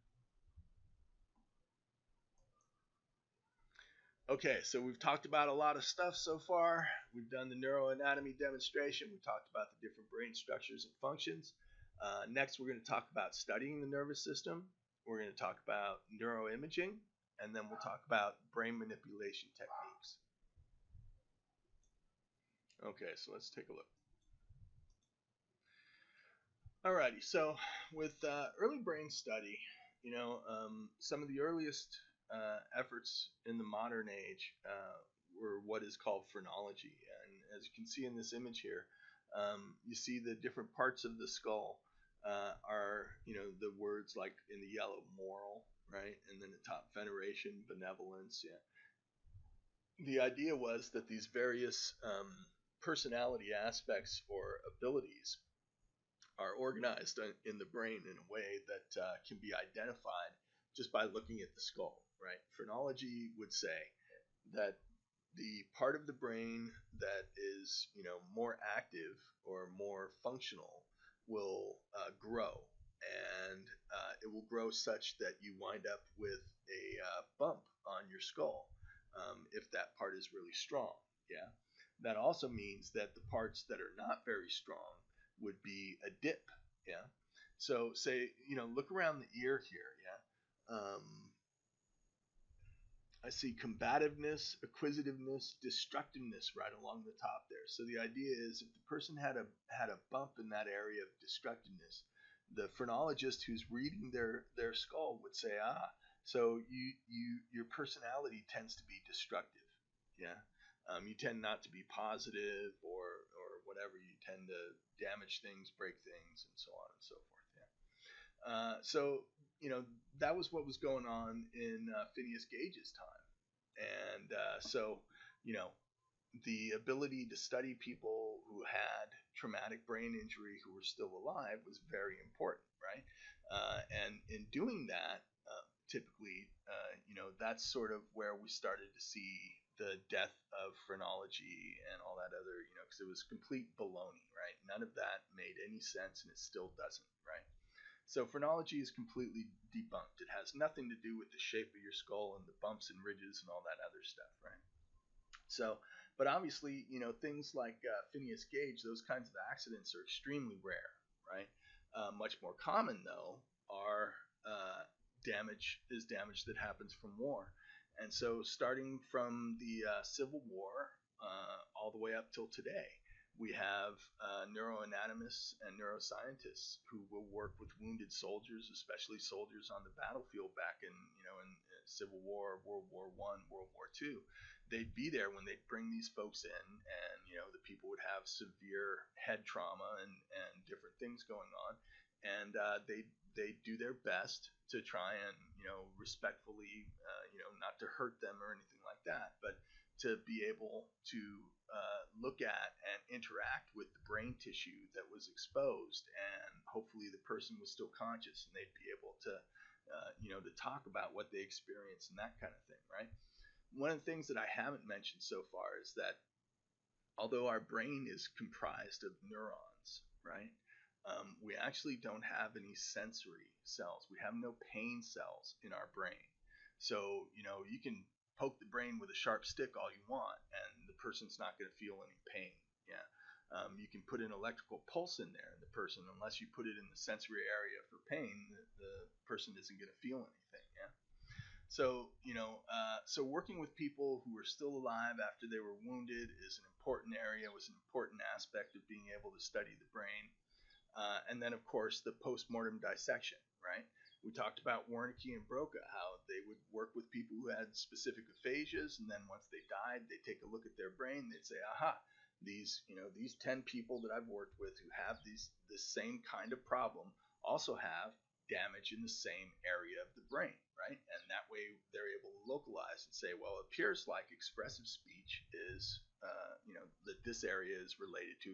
Okay, so we've talked about a lot of stuff so far. We've done the neuroanatomy demonstration. We talked about the different brain structures and functions. Next, we're going to talk about studying the nervous system. We're going to talk about neuroimaging, and then we'll talk about brain manipulation techniques. Okay, so let's take a look. Alrighty, so with early brain study, some of the earliest efforts in the modern age were what is called phrenology. And as you can see in this image here, you see the different parts of the skull are, the words like in the yellow, moral, right? And then the top, veneration, benevolence. Yeah. The idea was that these various personality aspects or abilities are organized in the brain in a way that can be identified just by looking at the skull, right? Phrenology would say that the part of the brain that is, more active or more functional will grow, and it will grow such that you wind up with a bump on your skull if that part is really strong. Yeah. That also means that the parts that are not very strong would be a dip. Yeah. So say, look around the ear here. Yeah. I see combativeness, acquisitiveness, destructiveness right along the top there. So the idea is if the person had a bump in that area of destructiveness, the phrenologist who's reading their skull would say, so your personality tends to be destructive. Yeah. You tend not to be positive or whatever. You tend to damage things, break things, and so on and so forth. Yeah. So that was what was going on in Phineas Gage's time, and so the ability to study people who had traumatic brain injury who were still alive was very important, right? And in doing that, typically, that's sort of where we started to see the death of phrenology and all that other, because it was complete baloney, right? None of that made any sense, and it still doesn't, right? So phrenology is completely debunked. It has nothing to do with the shape of your skull and the bumps and ridges and all that other stuff, right? So, but obviously, things like Phineas Gage, those kinds of accidents are extremely rare, right? Much more common, though, are damage that happens from war. And so starting from the Civil War all the way up till today, we have neuroanatomists and neuroscientists who will work with wounded soldiers, especially soldiers on the battlefield back in Civil War, World War I, World War II. They'd be there when they'd bring these folks in, and the people would have severe head trauma and different things going on, and they do their best to try and respectfully not to hurt them or anything like that, but to be able to look at and interact with the brain tissue that was exposed, and hopefully the person was still conscious and they'd be able to to talk about what they experienced and that kind of thing, right? One of the things that I haven't mentioned so far is that although our brain is comprised of neurons, right, we actually don't have any sensory cells. We have no pain cells in our brain. So, you can poke the brain with a sharp stick all you want, and the person's not going to feel any pain. Yeah. You can put an electrical pulse in there, and the person, unless you put it in the sensory area for pain, the person isn't going to feel anything. Yeah. So, so working with people who are still alive after they were wounded is an important area, was an important aspect of being able to study the brain. And then, of course, the post-mortem dissection, right? We talked about Wernicke and Broca, how they would work with people who had specific aphasias, and then once they died, they'd take a look at their brain, they'd say, these 10 people that I've worked with who have this same kind of problem also have damage in the same area of the brain, right? And that way they're able to localize and say, well, it appears like expressive speech is, that this area is related to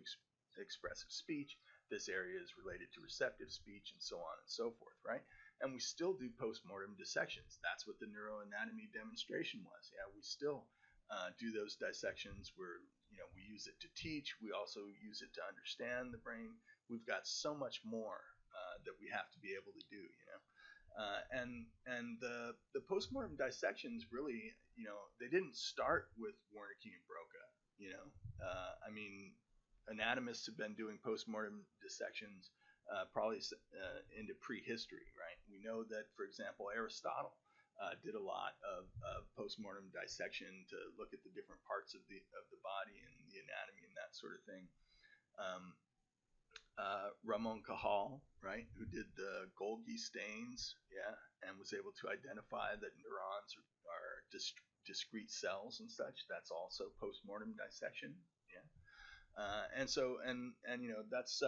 expressive speech, this area is related to receptive speech, and so on and so forth, right? And we still do post-mortem dissections. That's what the neuroanatomy demonstration was. Yeah, we still do those dissections where we use it to teach. We also use it to understand the brain. we've got so much more that we have to be able to do, you know. And the postmortem dissections really, you know, they didn't start with Wernicke and Broca, you know. I mean, anatomists have been doing postmortem dissections probably into prehistory, right? We know that, for example, Aristotle did a lot of postmortem dissection to look at the different parts of the body and the anatomy and that sort of thing. Ramon Cajal, right, who did the Golgi stains, yeah, and was able to identify that neurons are discrete cells and such. That's also postmortem dissection, yeah. And so, and you know, that's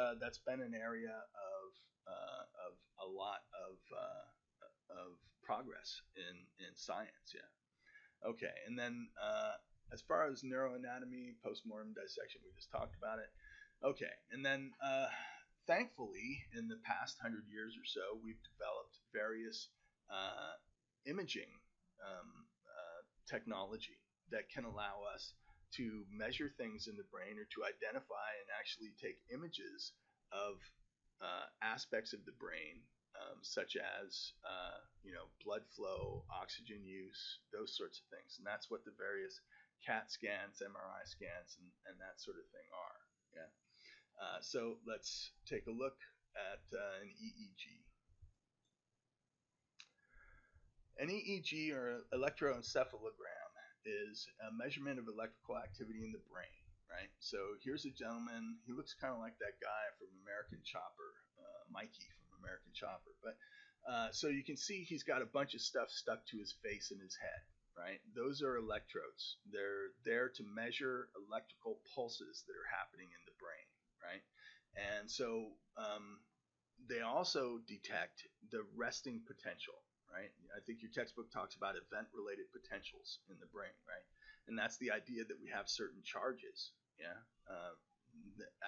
been an area of a lot of progress in science, yeah. Okay, and then as far as neuroanatomy, postmortem dissection, we just talked about it. Okay, and then thankfully, in the past 100 years or so, we've developed various imaging technology that can allow us to measure things in the brain or to identify and actually take images of aspects of the brain, such as you know, blood flow, oxygen use, those sorts of things. And that's what the various CAT scans, MRI scans, and that sort of thing are. Yeah. So let's take a look at an EEG. An EEG, or electroencephalogram, is a measurement of electrical activity in the brain, right? So here's a gentleman. He looks kind of like that guy from American Chopper, Mikey from American Chopper. But so you can see he's got a bunch of stuff stuck to his face and his head, right? Those are electrodes. They're there to measure electrical pulses that are happening in the brain, right? And so they also detect the resting potential, right? I think your textbook talks about event-related potentials in the brain, right? And that's the idea that we have certain charges, yeah,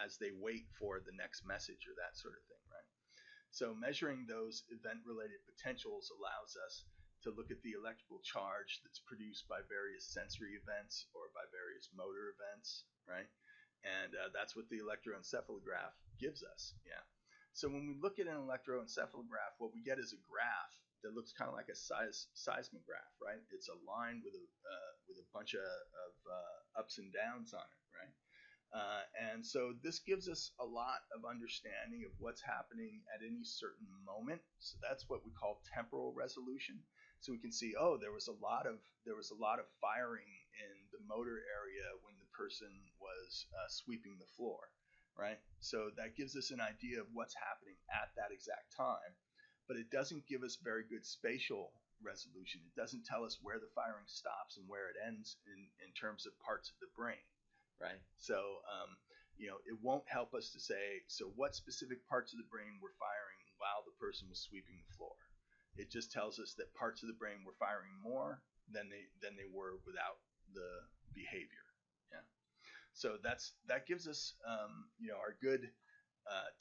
as they wait for the next message or that sort of thing, right? So measuring those event-related potentials allows us to look at the electrical charge that's produced by various sensory events or by various motor events, right? And that's what the electroencephalograph gives us, yeah. So when we look at an electroencephalograph, what we get is a graph that looks kind of like a seismograph, right? It's a line with a bunch of ups and downs on it, right? And so this gives us a lot of understanding of what's happening at any certain moment. So that's what we call temporal resolution. So we can see, oh, there was a lot of firing in the motor area when the person was sweeping the floor, right? So that gives us an idea of what's happening at that exact time, but it doesn't give us very good spatial resolution. It doesn't tell us where the firing stops and where it ends in terms of parts of the brain, right? So, you know, it won't help us to say, so what specific parts of the brain were firing while the person was sweeping the floor? It just tells us that parts of the brain were firing more than they were without the behavior. Yeah. So that gives us, you know, our good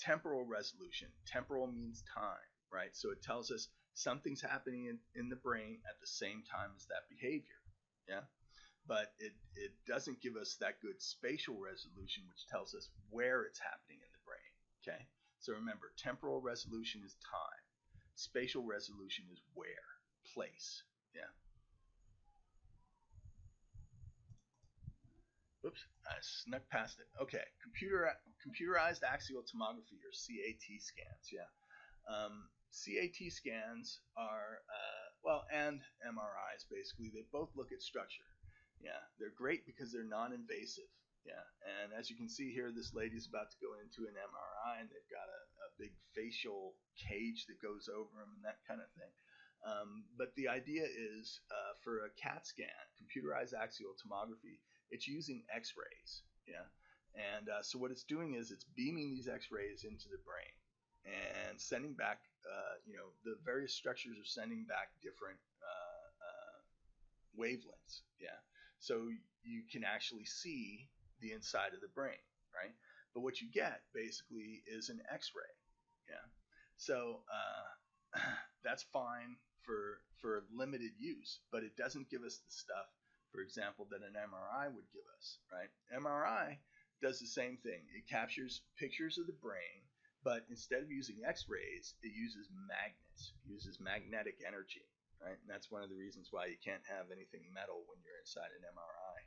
temporal resolution. Temporal means time, right? So it tells us something's happening in the brain at the same time as that behavior. Yeah. But it doesn't give us that good spatial resolution, which tells us where it's happening in the brain. Okay. So remember, temporal resolution is time. Spatial resolution is where, place. Yeah. Oops, I snuck past it. Okay, computerized axial tomography, or CAT scans. Yeah, CAT scans are and MRIs basically. They both look at structure. Yeah, they're great because they're non-invasive. Yeah, and as you can see here, this lady's about to go into an MRI, and they've got a big facial cage that goes over them and that kind of thing. But the idea is for a CAT scan, computerized axial tomography, it's using X-rays. Yeah, and so what it's doing is it's beaming these X-rays into the brain and sending back, you know, the various structures are sending back different wavelengths. Yeah, so you can actually see the inside of the brain, right? But what you get basically is an X-ray. Yeah, so that's fine for limited use, but it doesn't give us the stuff, for example, that an MRI would give us, right? MRI does the same thing. It captures pictures of the brain But instead of using X-rays, it uses magnets, uses magnetic energy, right? And that's one of the reasons why you can't have anything metal when you're inside an MRI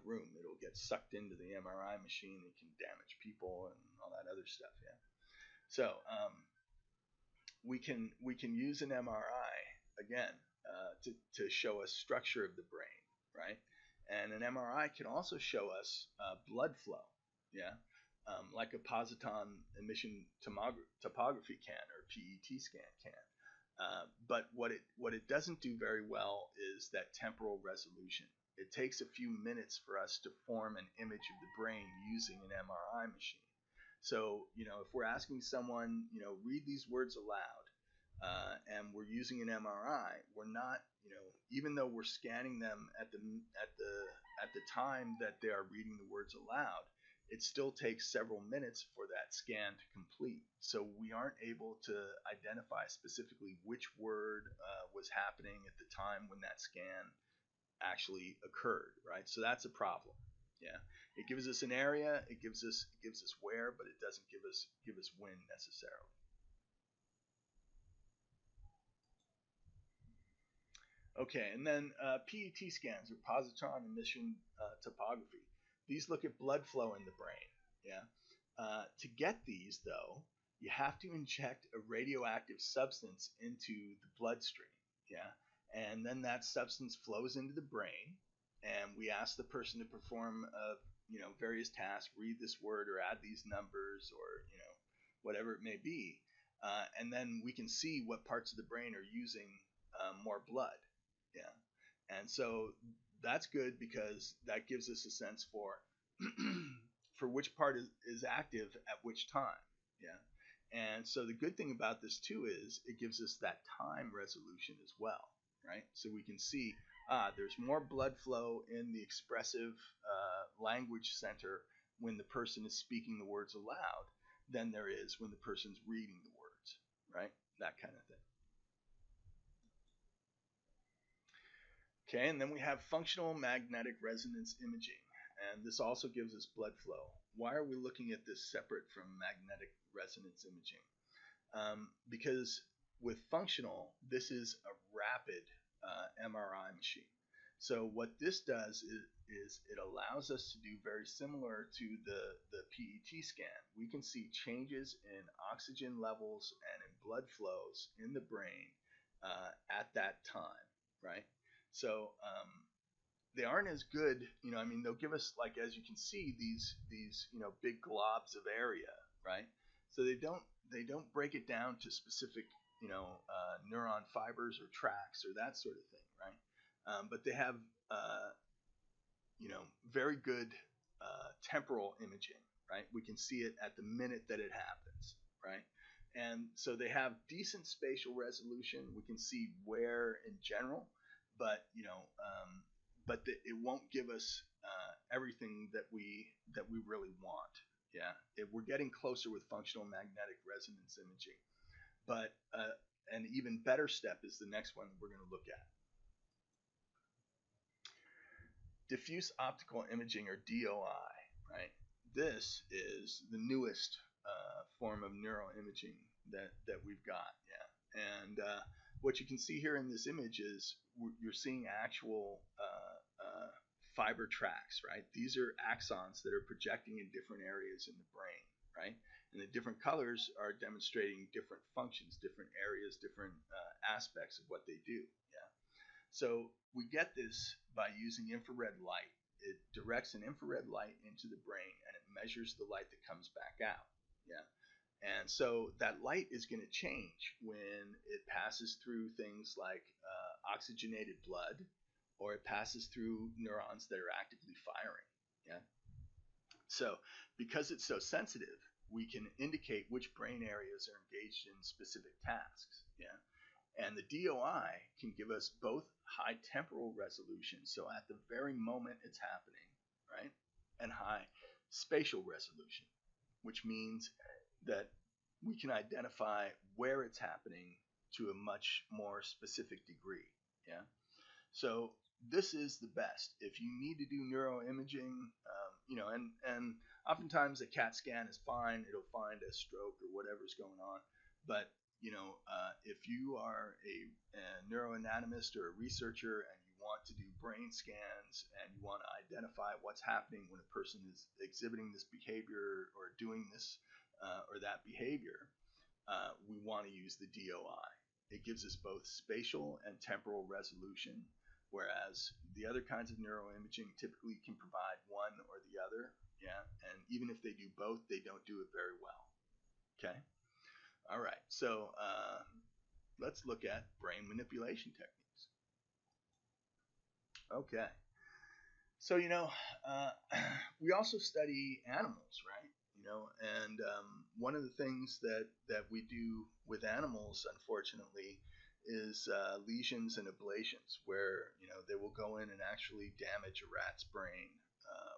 room. It'll get sucked into the MRI machine. It can damage people and all that other stuff. Yeah. So we can use an MRI again to show us structure of the brain, right? And an MRI can also show us blood flow. Yeah. Like a positron emission topography can or PET scan can. But what it doesn't do very well is that temporal resolution. It takes a few minutes for us to form an image of the brain using an MRI machine. So, if we're asking someone, read these words aloud, and we're using an MRI, we're not, even though we're scanning them at the time that they are reading the words aloud, it still takes several minutes for that scan to complete. So we aren't able to identify specifically which word was happening at the time when that scan actually occurred, right? So that's a problem. Yeah, it gives us an area, it gives us where, but it doesn't give us when necessarily. Okay, and then PET scans or positron emission topography. These look at blood flow in the brain. Yeah. To get these, though, you have to inject a radioactive substance into the bloodstream. Yeah. And then that substance flows into the brain, and we ask the person to perform various tasks, read this word or add these numbers or whatever it may be, and then we can see what parts of the brain are using more blood. Yeah. And so that's good because that gives us a sense for for which part is active at which time. Yeah. And so the good thing about this too is it gives us that time resolution as well, right? So we can see there's more blood flow in the expressive language center when the person is speaking the words aloud than there is when the person's reading the words, right? That kind of thing. Okay, and then we have functional magnetic resonance imaging, and this also gives us blood flow. Why are we looking at this separate from magnetic resonance imaging? Because with functional, this is a rapid MRI machine. So what this does is it allows us to do very similar to the PET scan. We can see changes in oxygen levels and in blood flows in the brain at that time, right? So they aren't as good, they'll give us, like, as you can see, these big globs of area, right? So they don't break it down to specific neuron fibers or tracks or that sort of thing, right? But they have very good temporal imaging, right? We can see it at the minute that it happens, right? And so they have decent spatial resolution. We can see where in general, but it won't give us everything that we really want. Yeah, we're getting closer with functional magnetic resonance imaging, but an even better step is the next one we're going to look at. Diffuse optical imaging, or DOI, right? This is the newest form of neuroimaging that we've got. Yeah, and what you can see here in this image is you're seeing actual fiber tracks, right? These are axons that are projecting in different areas in the brain, right? And the different colors are demonstrating different functions, different areas, different aspects of what they do. Yeah. So we get this by using infrared light. It directs an infrared light into the brain, and it measures the light that comes back out. Yeah. And so that light is going to change when it passes through things like oxygenated blood, or it passes through neurons that are actively firing. Yeah. So because it's so sensitive, we can indicate which brain areas are engaged in specific tasks. Yeah. And the DOI can give us both high temporal resolution, so at the very moment it's happening, right? And high spatial resolution, which means that we can identify where it's happening to a much more specific degree. Yeah. So this is the best. If you need to do neuroimaging, and oftentimes a CAT scan is fine. It'll find a stroke or whatever's going on. But, if you are a neuroanatomist or a researcher and you want to do brain scans and you want to identify what's happening when a person is exhibiting this behavior or doing this or that behavior, we want to use the DOI. It gives us both spatial and temporal resolution, whereas the other kinds of neuroimaging typically can provide one or the other. Yeah, and even if they do both, they don't do it very well. Okay. All right. So let's look at brain manipulation techniques. Okay. So we also study animals, right? And one of the things that we do with animals, unfortunately, is lesions and ablations, where they will go in and actually damage a rat's brain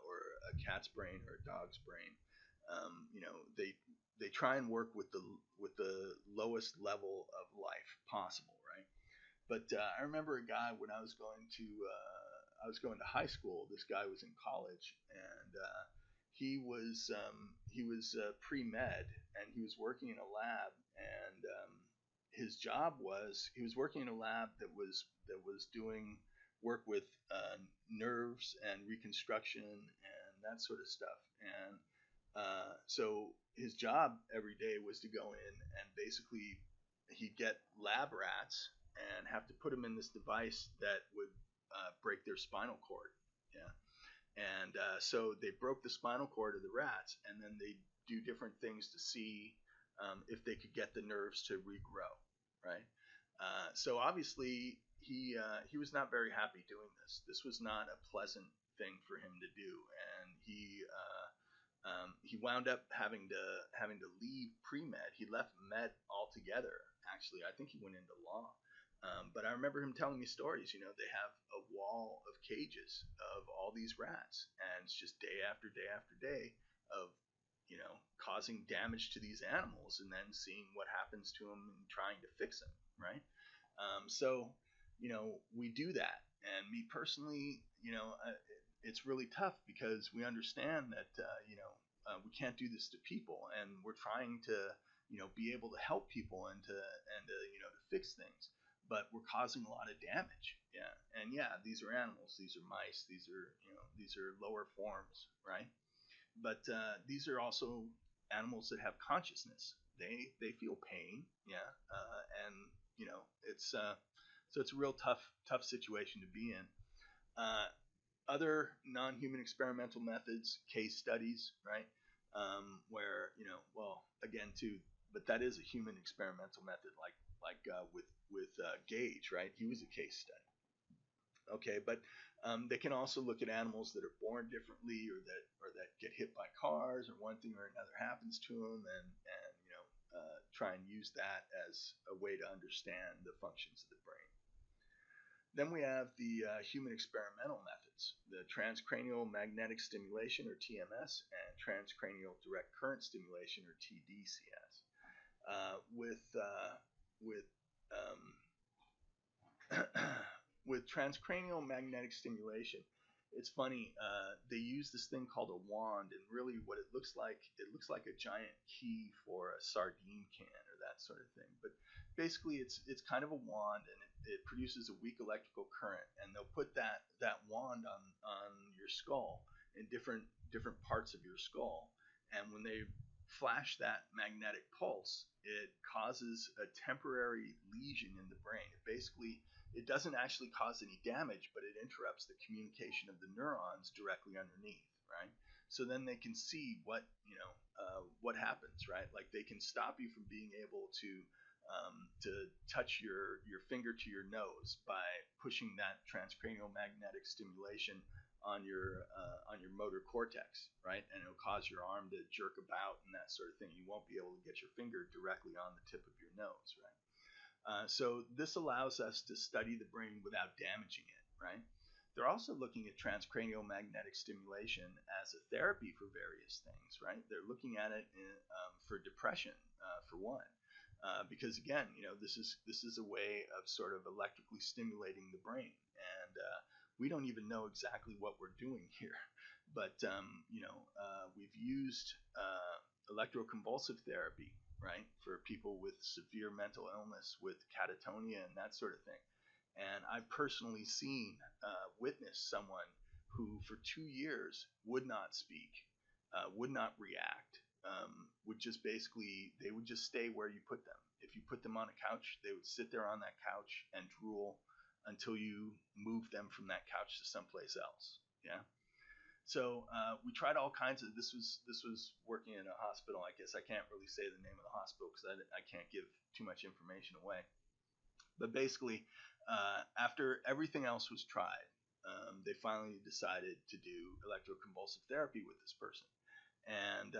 or a cat's brain or a dog's brain. They try and work with the lowest level of life possible, right? But I remember a guy when I was going to high school. This guy was in college, and he was pre-med, and he was working in a lab, and his job was he was working in a lab that was doing work with nerves and reconstruction and that sort of stuff. And so his job every day was to go in and basically he'd get lab rats and have to put them in this device that would break their spinal cord. Yeah. And so they broke the spinal cord of the rats, and then they do different things to see if they could get the nerves to regrow, right? So obviously he was not very happy doing this. This was not a pleasant thing for him to do, and he wound up having to leave pre-med. He left med altogether. Actually, I think he went into law. But I remember him telling me stories. They have a wall of cages of all these rats, and it's just day after day after day of causing damage to these animals, and then seeing what happens to them and trying to fix them, right? So we do that, and me personally, it's really tough because we understand that we can't do this to people, and we're trying to be able to help people and to fix things, but we're causing a lot of damage. Yeah. And yeah, these are animals, these are mice, these are lower forms, right? But these are also animals that have consciousness. They feel pain. Yeah. And it's so it's a real tough situation to be in. Other non-human experimental methods, case studies, right? Where again too, but that is a human experimental method, like with Gage, right? He was a case study. Okay, but they can also look at animals that are born differently, or that get hit by cars, or one thing or another happens to them, and try and use that as a way to understand the functions of the brain. Then we have the human experimental methods, the transcranial magnetic stimulation, or TMS, and transcranial direct current stimulation, or TDCS. With transcranial magnetic stimulation, it's funny. They use this thing called a wand, and really, what it looks like a giant key for a sardine can or that sort of thing. But basically, it's kind of a wand, and it produces a weak electrical current, and they'll put that wand on your skull in different parts of your skull, and when they flash that magnetic pulse, it causes a temporary lesion in the brain. It doesn't actually cause any damage, but it interrupts the communication of the neurons directly underneath, right? So then they can see what happens, right? Like they can stop you from being able to touch your finger to your nose by pushing that transcranial magnetic stimulation on your motor cortex, right? And it'll cause your arm to jerk about and that sort of thing. You won't be able to get your finger directly on the tip of your nose, right? So this allows us to study the brain without damaging it, right? They're also looking at transcranial magnetic stimulation as a therapy for various things, right? They're looking at it for depression, for one, because again, this is a way of sort of electrically stimulating the brain, and we don't even know exactly what we're doing here, but we've used electroconvulsive therapy, right, for people with severe mental illness, with catatonia and that sort of thing. And I've personally seen, witnessed someone who for 2 years would not speak, would not react, would just basically, they would just stay where you put them. If you put them on a couch, they would sit there on that couch and drool until you moved them from that couch to someplace else. Yeah. So we tried all kinds of. This was working in a hospital. I guess I can't really say the name of the hospital because I can't give too much information away. But basically, after everything else was tried, they finally decided to do electroconvulsive therapy with this person. And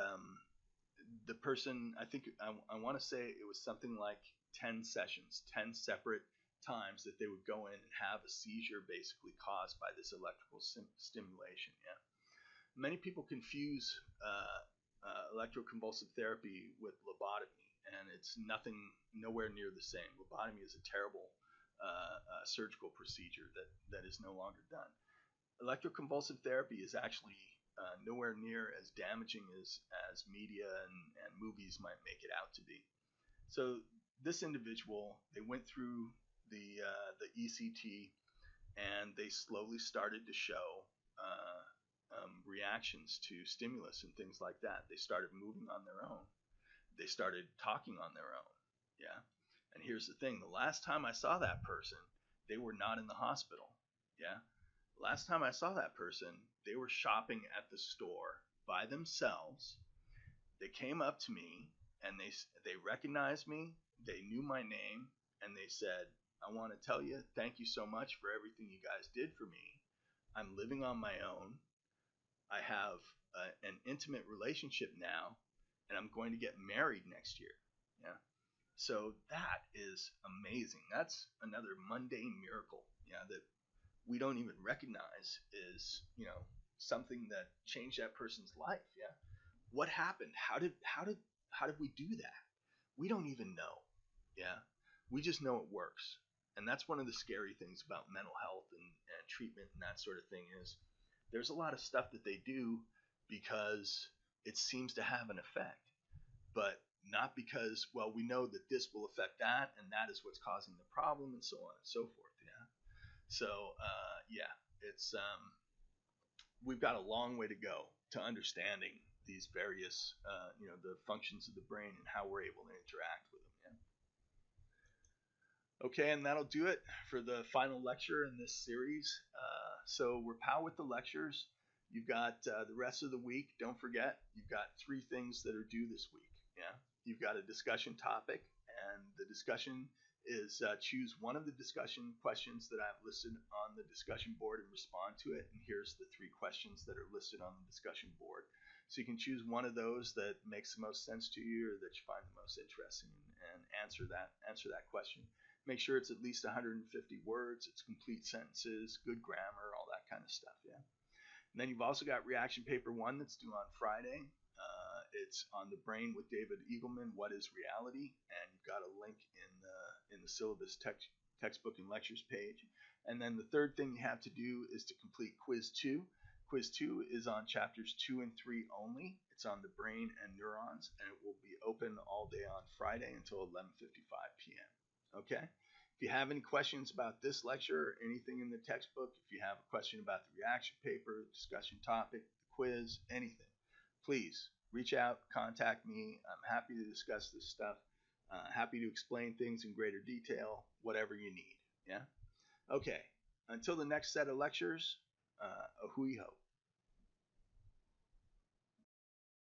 the person, I think, I want to say it was something like 10 sessions, 10 separate times that they would go in and have a seizure basically caused by this electrical stimulation. Yeah. Many people confuse electroconvulsive therapy with lobotomy, and it's nowhere near the same. Lobotomy is a terrible surgical procedure that is no longer done. Electroconvulsive therapy is actually nowhere near as damaging as media and movies might make it out to be. So this individual, they went through the ECT, and they slowly started to show reactions to stimulus and things like that. They started moving on their own. They started talking on their own. Yeah. And here's the thing: the last time I saw that person, they were not in the hospital. Yeah. Last time I saw that person, they were shopping at the store by themselves. They came up to me and they recognized me. They knew my name, and they said, "I want to tell you, thank you so much for everything you guys did for me. I'm living on my own. I have an intimate relationship now, and I'm going to get married next year." Yeah. So that is amazing. That's another mundane miracle, yeah, that we don't even recognize is, something that changed that person's life. Yeah. What happened? How did we do that? We don't even know. Yeah. We just know it works. And that's one of the scary things about mental health and treatment and that sort of thing is there's a lot of stuff that they do because it seems to have an effect, but not because, well, we know that this will affect that, and that is what's causing the problem, and so on and so forth. Yeah. So, it's we've got a long way to go to understanding these various, the functions of the brain and how we're able to interact with them. Yeah. Okay, and that'll do it for the final lecture in this series. So we're POW with the lectures. You've got the rest of the week. Don't forget, you've got 3 things that are due this week. Yeah, you've got a discussion topic, and the discussion is choose one of the discussion questions that I've listed on the discussion board and respond to it. And here's the 3 questions that are listed on the discussion board. So you can choose one of those that makes the most sense to you or that you find the most interesting, and answer that question. Make sure it's at least 150 words, it's complete sentences, good grammar, all that kind of stuff. Yeah. And then you've also got reaction paper 1 that's due on Friday. It's on the brain with David Eagleman, What is Reality? And you've got a link in the syllabus textbook and lectures page. And then the third thing you have to do is to complete quiz 2. Quiz 2 is on chapters 2 and 3 only. It's on the brain and neurons, and it will be open all day on Friday until 11:55 p.m. Okay? If you have any questions about this lecture or anything in the textbook, if you have a question about the reaction paper, discussion topic, the quiz, anything, please reach out, contact me. I'm happy to discuss this stuff. Happy to explain things in greater detail, whatever you need. Yeah? Okay. Until the next set of lectures, a hui ho.